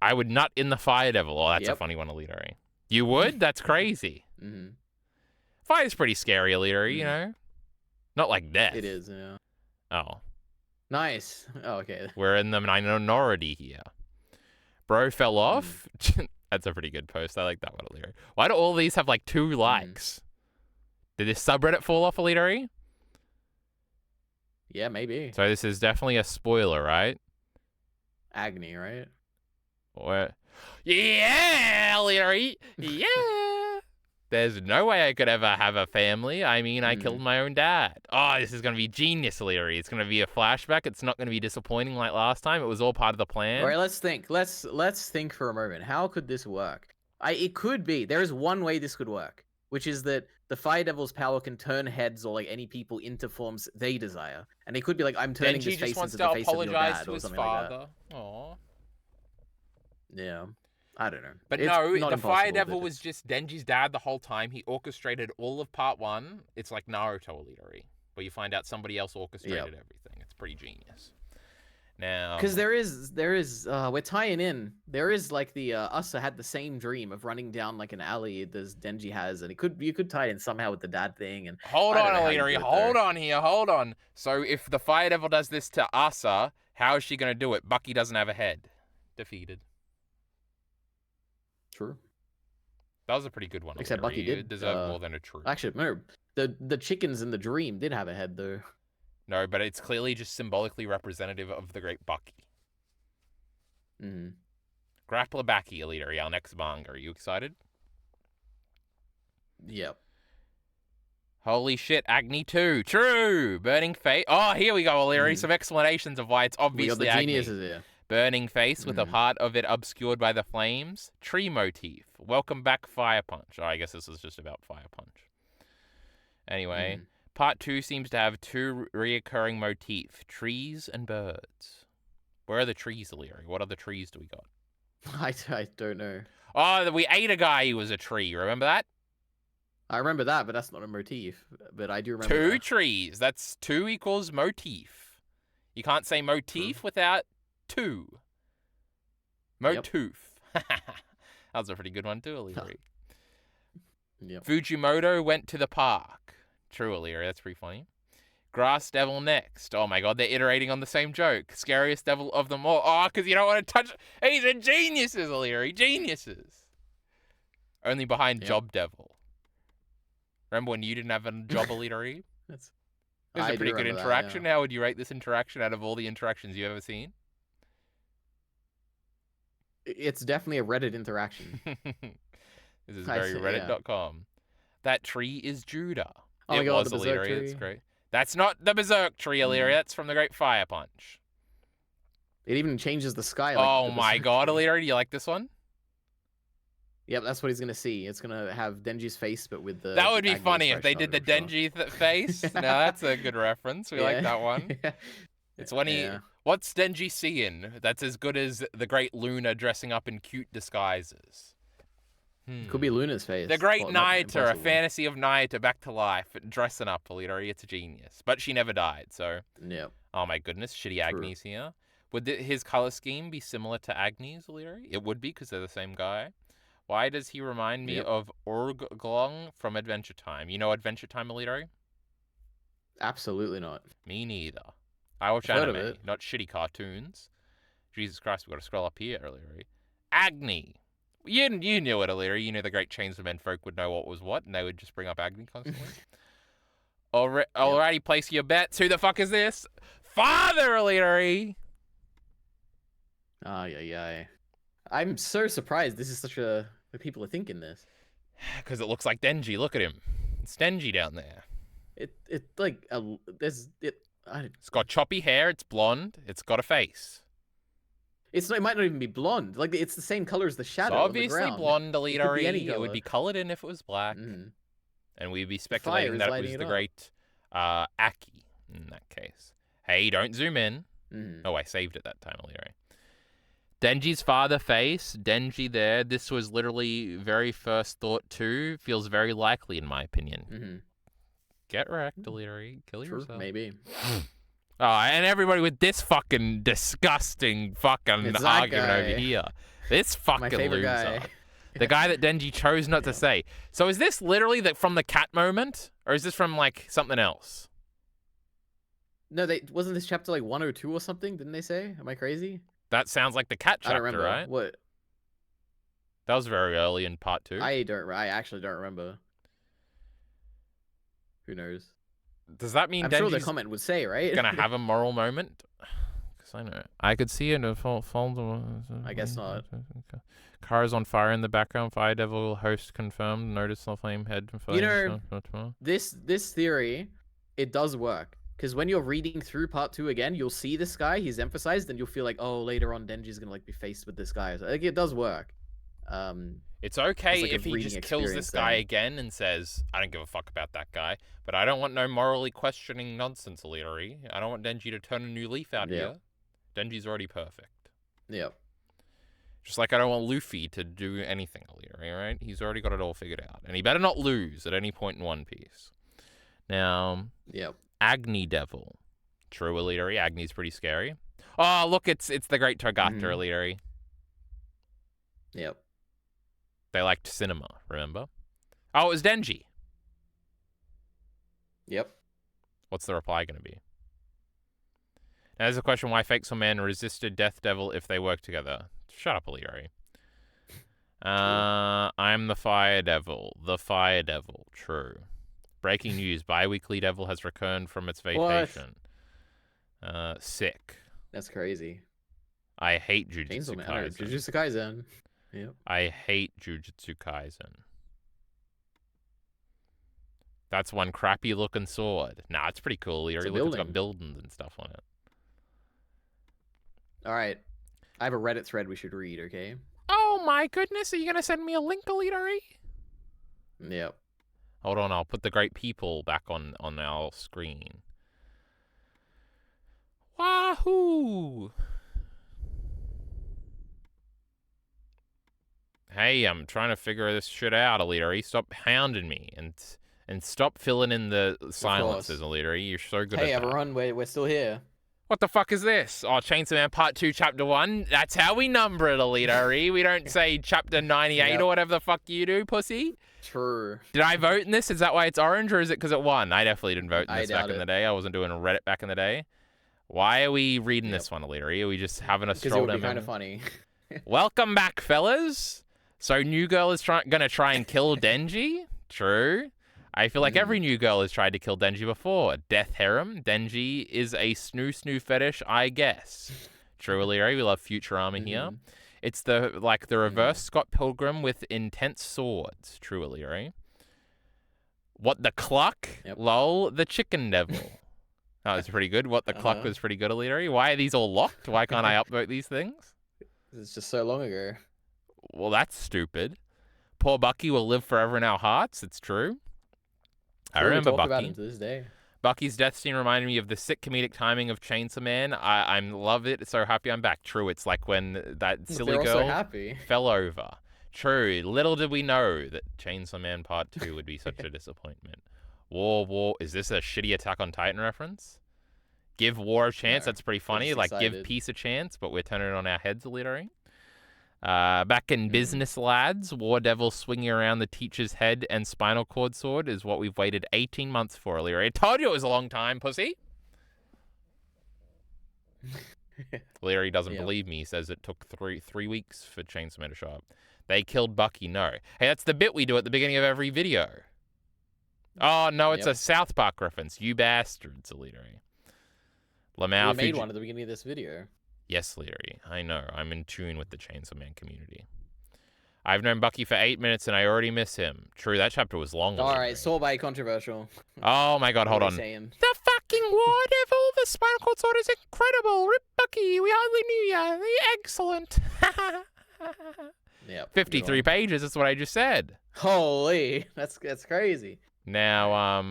I would nut in the Fire Devil. Oh, that's a funny one, Elitari. You would? That's crazy. Fire's pretty scary, Elitari, you know? Not like death. It is, yeah. Oh. Nice. Oh, okay. We're in the minority here. Bro fell off? That's a pretty good post. I like that one, Elitari. Why do all these have like 2 likes? Did this subreddit fall off, Elitari? Yeah, maybe. So this is definitely a spoiler, right? Agni, right? Or... Yeah, Larry. Yeah. There's no way I could ever have a family. I mean, I killed my own dad. Oh, this is going to be genius, Leary. It's going to be a flashback. It's not going to be disappointing like last time. It was all part of the plan. All right, let's think. Let's think for a moment. How could this work? It could be. There is one way this could work, which is that the Fire Devil's power can turn heads or like any people into forms they desire, and it could be like, I'm turning Denji this just face wants into to the face of your apologize dad to or his something like that. father. Aww. Yeah, I don't know. But It's no, not the Fire impossible, Devil but was just Denji's dad the whole time. He orchestrated all of part 1. It's like Naruto Elitery, where you find out somebody else orchestrated everything. It's pretty genius. Now, because there is we're tying in. There is like the Usa had the same dream of running down like an alley as Denji has, and you could tie it in somehow with the dad thing. And hold I on, don't know how you Elitery. do it, Hold though. on here. Hold on. So if the Fire Devil does this to Asa, how is she going to do it? Bucky doesn't have a head. Defeated. True. That was a pretty good one. Except Elitery. Bucky did You deserve more than a true. Actually, no. The chickens in the dream did have a head though. No, but it's clearly just symbolically representative of the great Bucky. Mm-hmm. Grappler Baki, Elitery, our next manga. Are you excited? Yep. Holy shit, Agni 2. True! Burning face. Oh, here we go, Elitery. Some explanations of why it's We got obviously the Agni. geniuses here. Burning face with a part of it obscured by the flames. Tree motif. Welcome back, Fire Punch. Oh, I guess this is just about Fire Punch. Anyway, part 2 seems to have 2 reoccurring motifs. Trees and birds. Where are the trees, Elitery? What other trees do we got? I don't know. Oh, we ate a guy who was a tree. Remember that? I remember that, but that's not a motif. But I do remember 2 that. trees. That's 2 equals motif. You can't say motif without 2. Motif. That was a pretty good one too, Elitery. Yep. Fujimoto went to the park. True, Elitery. That's pretty funny. Grass Devil next. Oh my god, they're iterating on the same joke. Scariest devil of them all. Oh, because you don't want to touch... He's a geniuses, Elitery. Geniuses. Only behind Job Devil. Remember when you didn't have a job, Elitery? This is a pretty good interaction. How would you rate this interaction out of all the interactions you've ever seen? It's definitely a Reddit interaction. This is very Reddit.com. That tree is Judah. Oh my god, the was berserk Elitery. tree. It's great. That's not the berserk tree, Elitery. That's from the Great Fire Punch. It even changes the sky. Like Oh my god, Elitery, do you like this one? Yep, that's what he's gonna see. It's gonna have Denji's face, but with the. That would be Agni funny if they expression did on the it, I'm Denji face. No, that's a good reference. We like that one. sure. It's when he. What's Denji seeing that's as good as the great Luna dressing up in cute disguises? Could be Luna's face. The great Well, not Naita, a impossible. fantasy of Naita back to life, dressing up, Elitery. It's a genius. But she never died, so. Yep. Oh my goodness, shitty Agni's here. Would his color scheme be similar to Agni's, Elitery? It would be, because they're the same guy. Why does he remind me of Orglong from Adventure Time? You know Adventure Time, Elitery? Absolutely not. Me neither. I watch I've heard of anime, it. not shitty cartoons. Jesus Christ, we've got to scroll up here, Elitery. Agni. You knew it, Elitery. You knew the great Chainsaw Men folk would know what was what, and they would just bring up Agni constantly. Alrighty, place your bets. Who the fuck is this? Father, Elitery! I'm so surprised this is such a... people are thinking this. Because it looks like Denji. Look at him. It's Denji down there. It's got choppy hair. It's blonde. It's got a face. It might not even be blonde. Like, it's the same color as the shadow. It's obviously on the ground. blonde, Elitery. It It would be colored in if it was black. And we'd be speculating that it was the great Aki in that case. Hey, don't zoom in. Oh, I saved it that time, Elitery. Denji's father face, Denji there. This was literally very first thought too. Feels very likely in my opinion. Get wrecked, Elitery. Kill yourself. Maybe. Oh, and everybody with this fucking disgusting fucking argument over here. This fucking loser. Guy. The guy that Denji chose not to say. So is this literally from the cat moment? Or is this from, like, something else? No, wasn't this chapter, like, 102 or something? Didn't they say? Am I crazy? That sounds like the cat chapter, I don't remember. right? What? That was very early in part 2. I actually don't remember. Who knows? Does that mean I'm sure the Denji's comment would say, right? gonna have a moral moment? Because I know I could see it. I guess not. Car is on fire in the background. Fire Devil host confirmed. Notice the flame head. You know, this theory, it does work. Because when you're reading through part 2 again, you'll see this guy. He's emphasized, and you'll feel like, oh, later on, Denji's gonna like be faced with this guy. So, like, it does work. It's okay like, if a he reading just kills this guy there. again and says, I don't give a fuck about that guy, but I don't want no morally questioning nonsense, Leary. I don't want Denji to turn a new leaf out here. Denji's already perfect. Yep. Just like I don't want Luffy to do anything, Leary, right? He's already got it all figured out. And he better not lose at any point in One Piece. Now, AGNI Devil. True, Leary. Agni's pretty scary. Oh, look, it's the great Togata, Leary. Yep. They liked cinema, remember? Oh, it was Denji. Yep. What's the reply going to be? Now, there's a question why Fake Man resisted Death Devil if they worked together. Shut up, Leary. I'm the Fire Devil. The Fire Devil. True. Breaking news. Bi-weekly Devil has returned from its vacation. Sick. That's crazy. I hate Jujutsu Kaisen. Jujutsu Kaisen. Yep. I hate Jujutsu Kaisen. That's one crappy looking sword. Nah, it's pretty cool. Look, it's got buildings and stuff on it. All right. I have a Reddit thread we should read, okay? Oh my goodness, are you going to send me a link, Alidari? Yep. Hold on, I'll put the great people back on our screen. Wahoo! Hey, I'm trying to figure this shit out, Alidari. Stop hounding me and stop filling in the silences, Alidari. You're so good at that. Hey, everyone, we're still here. What the fuck is this? Oh, Chainsaw Man Part 2, Chapter 1. That's how we number it, Alidari. We don't say Chapter 98 or whatever the fuck you do, pussy. True. Did I vote in this? Is that why it's orange, or is it because it won? I definitely didn't vote in this back in the day. I wasn't doing Reddit back in the day. Why are we reading this one, Alidari? Are we just having a stroll down? Because it would be kind of funny. Welcome back, fellas. So New Girl is gonna try and kill Denji? True. I feel like every new girl has tried to kill Denji before. Death harem. Denji is a snoo fetish, I guess. True, Aliri. We love Futurama here. It's the reverse Scott Pilgrim with intense swords. True, Aliri. What the cluck? Yep. Lol, the chicken devil. That was pretty good. What the cluck was pretty good, Aliri. Why are these all locked? Why can't I upvote these things? It's just so long ago. Well, that's stupid. Poor Bucky will live forever in our hearts. It's true. I remember Bucky. About him to this day. Bucky's death scene reminded me of the sick comedic timing of Chainsaw Man. I love it. So happy I'm back. True, it's like when that silly girl fell over. True. Little did we know that Chainsaw Man Part 2 would be such a disappointment. War. Is this a shitty Attack on Titan reference? Give war a chance. No, that's pretty funny. Like, give peace a chance, but we're turning it on our heads, literally. Back in business, lads, War Devil swinging around the teacher's head and spinal cord sword is what we've waited 18 months for, Leary. I told you it was a long time, pussy. Leary doesn't believe me. He says it took three weeks for Chainsaw Man to show up. They killed Bucky. No. Hey, that's the bit we do at the beginning of every video. Oh, no, it's a South Park reference. You bastards, Leary. Lamau, we made one at the beginning of this video. Yes, Leary. I know. I'm in tune with the Chainsaw Man community. I've known Bucky for 8 minutes and I already miss him. True, that chapter was long. All right, sorbet controversial. Oh my god, hold on. Saying? The fucking War Devil, the spinal cord sword is incredible. Rip Bucky, we hardly knew ya. Excellent. 53 pages, that's what I just said. Holy, that's crazy. Now,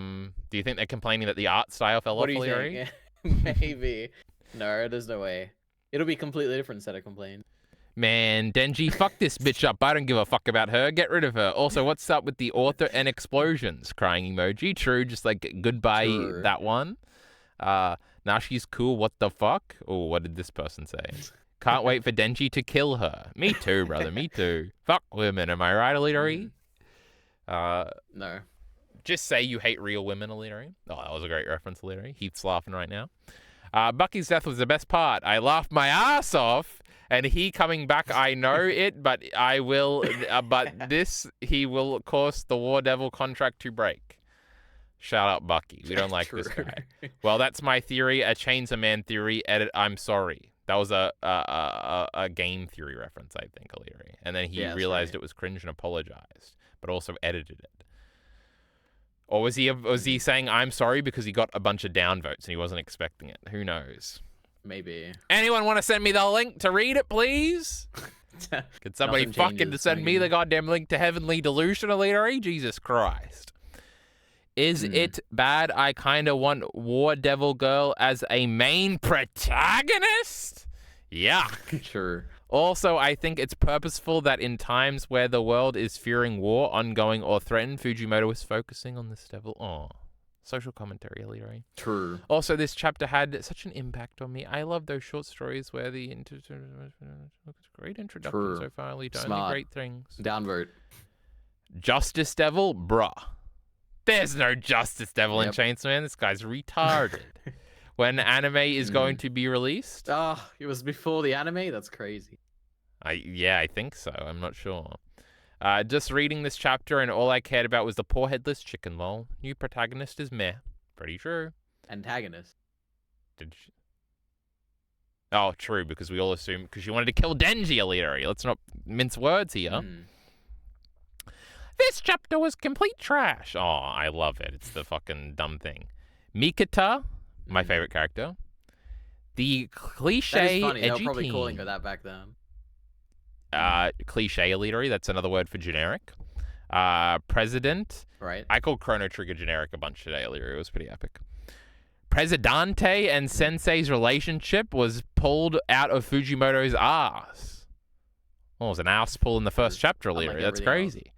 do you think they're complaining that the art style fell off, Leary? Maybe. No, there's no way. It'll be a completely different set of complaints. Man, Denji, fuck this bitch up. I don't give a fuck about her. Get rid of her. Also, what's up with the author and explosions? Crying emoji. True, just like goodbye that one. Now she's cool. What the fuck? Oh, what did this person say? Can't wait for Denji to kill her. Me too, brother. Me too. Fuck women. Am I right, Alidari? No. Just say you hate real women, Alidari. Oh, that was a great reference, Alidari. Heath's laughing right now. Bucky's death was the best part. I laughed my ass off, and he coming back, I know it, but I will, he will cause the War Devil contract to break. Shut up, Bucky. We don't like this guy. Well, that's my theory. A Chainsaw Man theory. Edit. I'm sorry. That was a game theory reference, I think, O'Leary. And then he realized it was cringe and apologized, but also edited it. Or was he saying I'm sorry because he got a bunch of downvotes and he wasn't expecting it? Who knows? Maybe. Anyone want to send me the link to read it, please? Could somebody fucking send me the goddamn link to Heavenly Delusion, O'Leary? Jesus Christ. Is it bad I kind of want War Devil Girl as a main protagonist? Yeah. Sure. Also, I think it's purposeful that in times where the world is fearing war, ongoing or threatened, Fujimoto is focusing on this devil. Oh, social commentary, O'Leary. True. Also, this chapter had such an impact on me. I love those short stories where the great introduction so far, lead to only great things. Downward. Justice Devil, bruh. There's no Justice Devil in Chainsaw Man. This guy's retarded. When anime is going to be released? Oh, it was before the anime? That's crazy. I think so. I'm not sure. Just reading this chapter and all I cared about was the poor headless chicken, lol. New protagonist is meh. Pretty true. Antagonist. Oh, true, because we all assume... Because she wanted to kill Denji, O'Leary. Let's not mince words here. This chapter was complete trash. Oh, I love it. It's the fucking dumb thing. Mikata, my favorite character. The cliche that is funny. They were edgy probably teen. calling her that back then. Cliche elitery, that's another word for generic. President. Right. I called Chrono Trigger generic a bunch today, Elitery. It was pretty epic. Presidente and Sensei's relationship was pulled out of Fujimoto's ass. Oh, it was an ass pull in the first chapter, Elitery. That's crazy.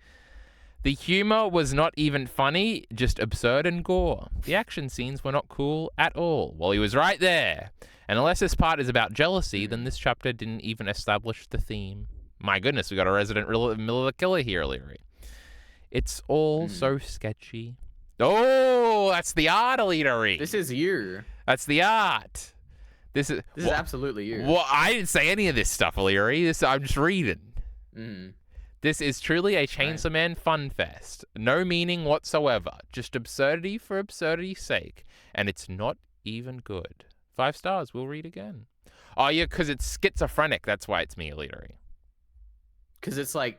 The humor was not even funny, just absurd and gore. The action scenes were not cool at all. Well, he was right there. And unless this part is about jealousy, then this chapter didn't even establish the theme. My goodness, we got a resident Miller killer here, O'Leary. It's all so sketchy. Oh, that's the art, O'Leary. This is you. That's the art. This is absolutely you. Well, I didn't say any of this stuff, O'Leary. I'm just reading. This is truly a Chainsaw Man fun fest. No meaning whatsoever. Just absurdity for absurdity's sake. And it's not even good. 5 stars. We'll read again. Oh, yeah, because it's schizophrenic. That's why it's me, Elitery. Because it's like,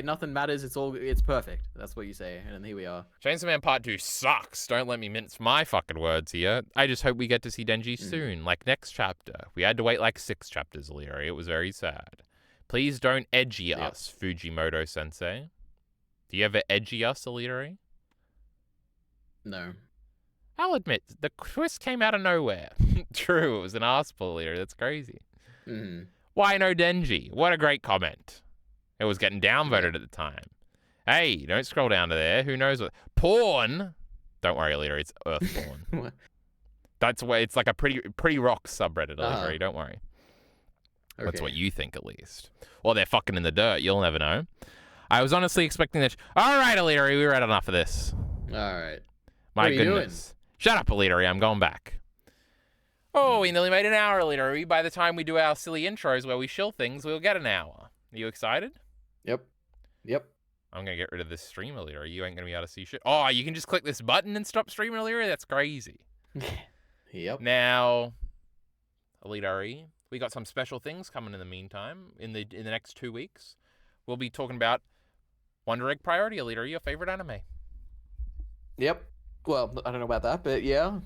nothing matters. It's perfect. That's what you say. And then here we are. Chainsaw Man Part 2 sucks. Don't let me mince my fucking words here. I just hope we get to see Denji soon. Like next chapter. We had to wait like 6 chapters, Elitery. It was very sad. Please don't edgy us, Fujimoto-sensei. Do you ever edgy us, Elitery? No. I'll admit, the twist came out of nowhere. True, it was an arsepull, Elitery. That's crazy. Why no Denji? What a great comment. It was getting downvoted at the time. Hey, don't scroll down to there. Who knows what... Porn? Don't worry, Elitery. It's Earth porn. That's where it's like a pretty rock subreddit, Elitery. Don't worry. Okay. That's what you think, at least. Or they're fucking in the dirt. You'll never know. I was honestly expecting that. All right, Elitery, we read enough of this. All right. My goodness. Shut up, Elitery. I'm going back. Oh, we nearly made an hour, Elitery. By the time we do our silly intros where we shill things, we'll get an hour. Are you excited? Yep. I'm going to get rid of this stream, Elitery. You ain't going to be able to see shit. Oh, you can just click this button and stop streaming, Elitery? That's crazy. Yep. Now, Elitery, we got some special things coming in the meantime. In the next 2 weeks, we'll be talking about Wonder Egg Priority, Elitery, your favorite anime. Yep. Well, I don't know about that, but yeah.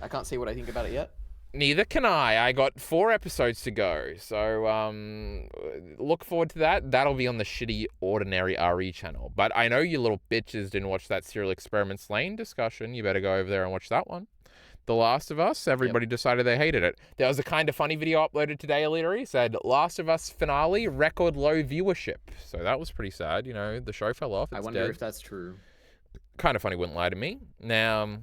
I can't say what I think about it yet. Neither can I. I got 4 episodes to go. So, look forward to that. That'll be on the shitty Ordinary RE channel. But I know you little bitches didn't watch that Serial Experiments Lane discussion. You better go over there and watch that one. The Last of Us, everybody decided they hated it. There was a kind of funny video uploaded today, Elitery, said, Last of Us finale, record low viewership. So that was pretty sad. You know, the show fell off. It's I wonder dead. if that's true. Kind of funny, wouldn't lie to me. Now,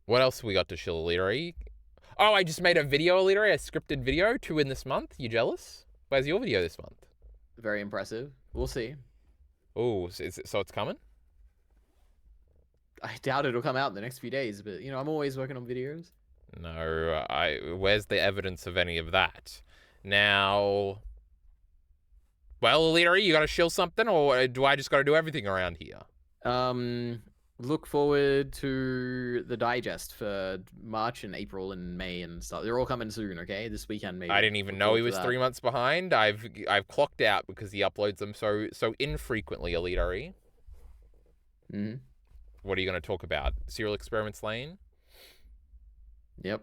what else we got to shill, Elitery? Oh, I just made a video, Elitery, a scripted video, 2 in this month. You jealous? Where's your video this month? Very impressive. We'll see. Oh, so it's coming? I doubt it'll come out in the next few days, but, you know, I'm always working on videos. No, where's the evidence of any of that? Now, well, Elitery, you got to shill something, or do I just got to do everything around here? look forward to the digest for March and April and May and stuff. They're all coming soon, okay? This weekend maybe. I didn't even Look know he forward to was that. 3 months behind. I've clocked out because he uploads them so infrequently, Elitari. Mm-hmm. What are you going to talk about? Serial Experiments Lane? Yep.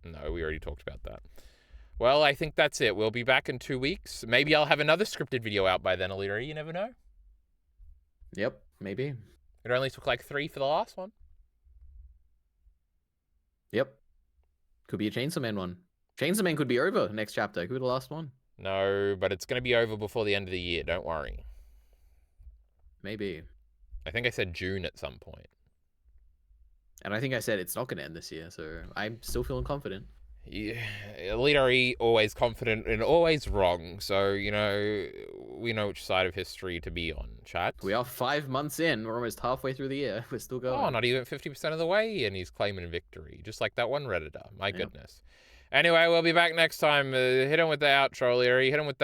No, we already talked about that. Well, I think that's it. We'll be back in 2 weeks. Maybe I'll have another scripted video out by then, Elitari. You never know. Yep. Maybe. It only took like 3 for the last one. Yep. Could be a Chainsaw Man one. Chainsaw Man could be over next chapter. Could be the last one. No, but it's going to be over before the end of the year. Don't worry. Maybe. I think I said June at some point. And I think I said it's not going to end this year, so I'm still feeling confident. Yeah, Elitari always confident and always wrong. So, you know, we know which side of history to be on, chat. We are 5 months in. We're almost halfway through the year. We're still going. Oh, not even 50% of the way, and he's claiming victory, just like that one Redditor. My goodness. Anyway, we'll be back next time. Hit him with the outro, Leary. Hit him with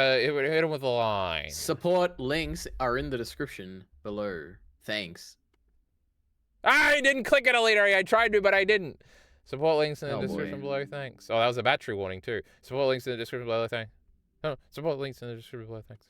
the line. Support links are in the description below. Thanks. I didn't click it, Elitari. I tried to, but I didn't. Support links in the Oh, description boy. below. Thanks. Oh, that was a battery warning too. Support links in the description below. Thanks. No, support links in the description below. Thanks.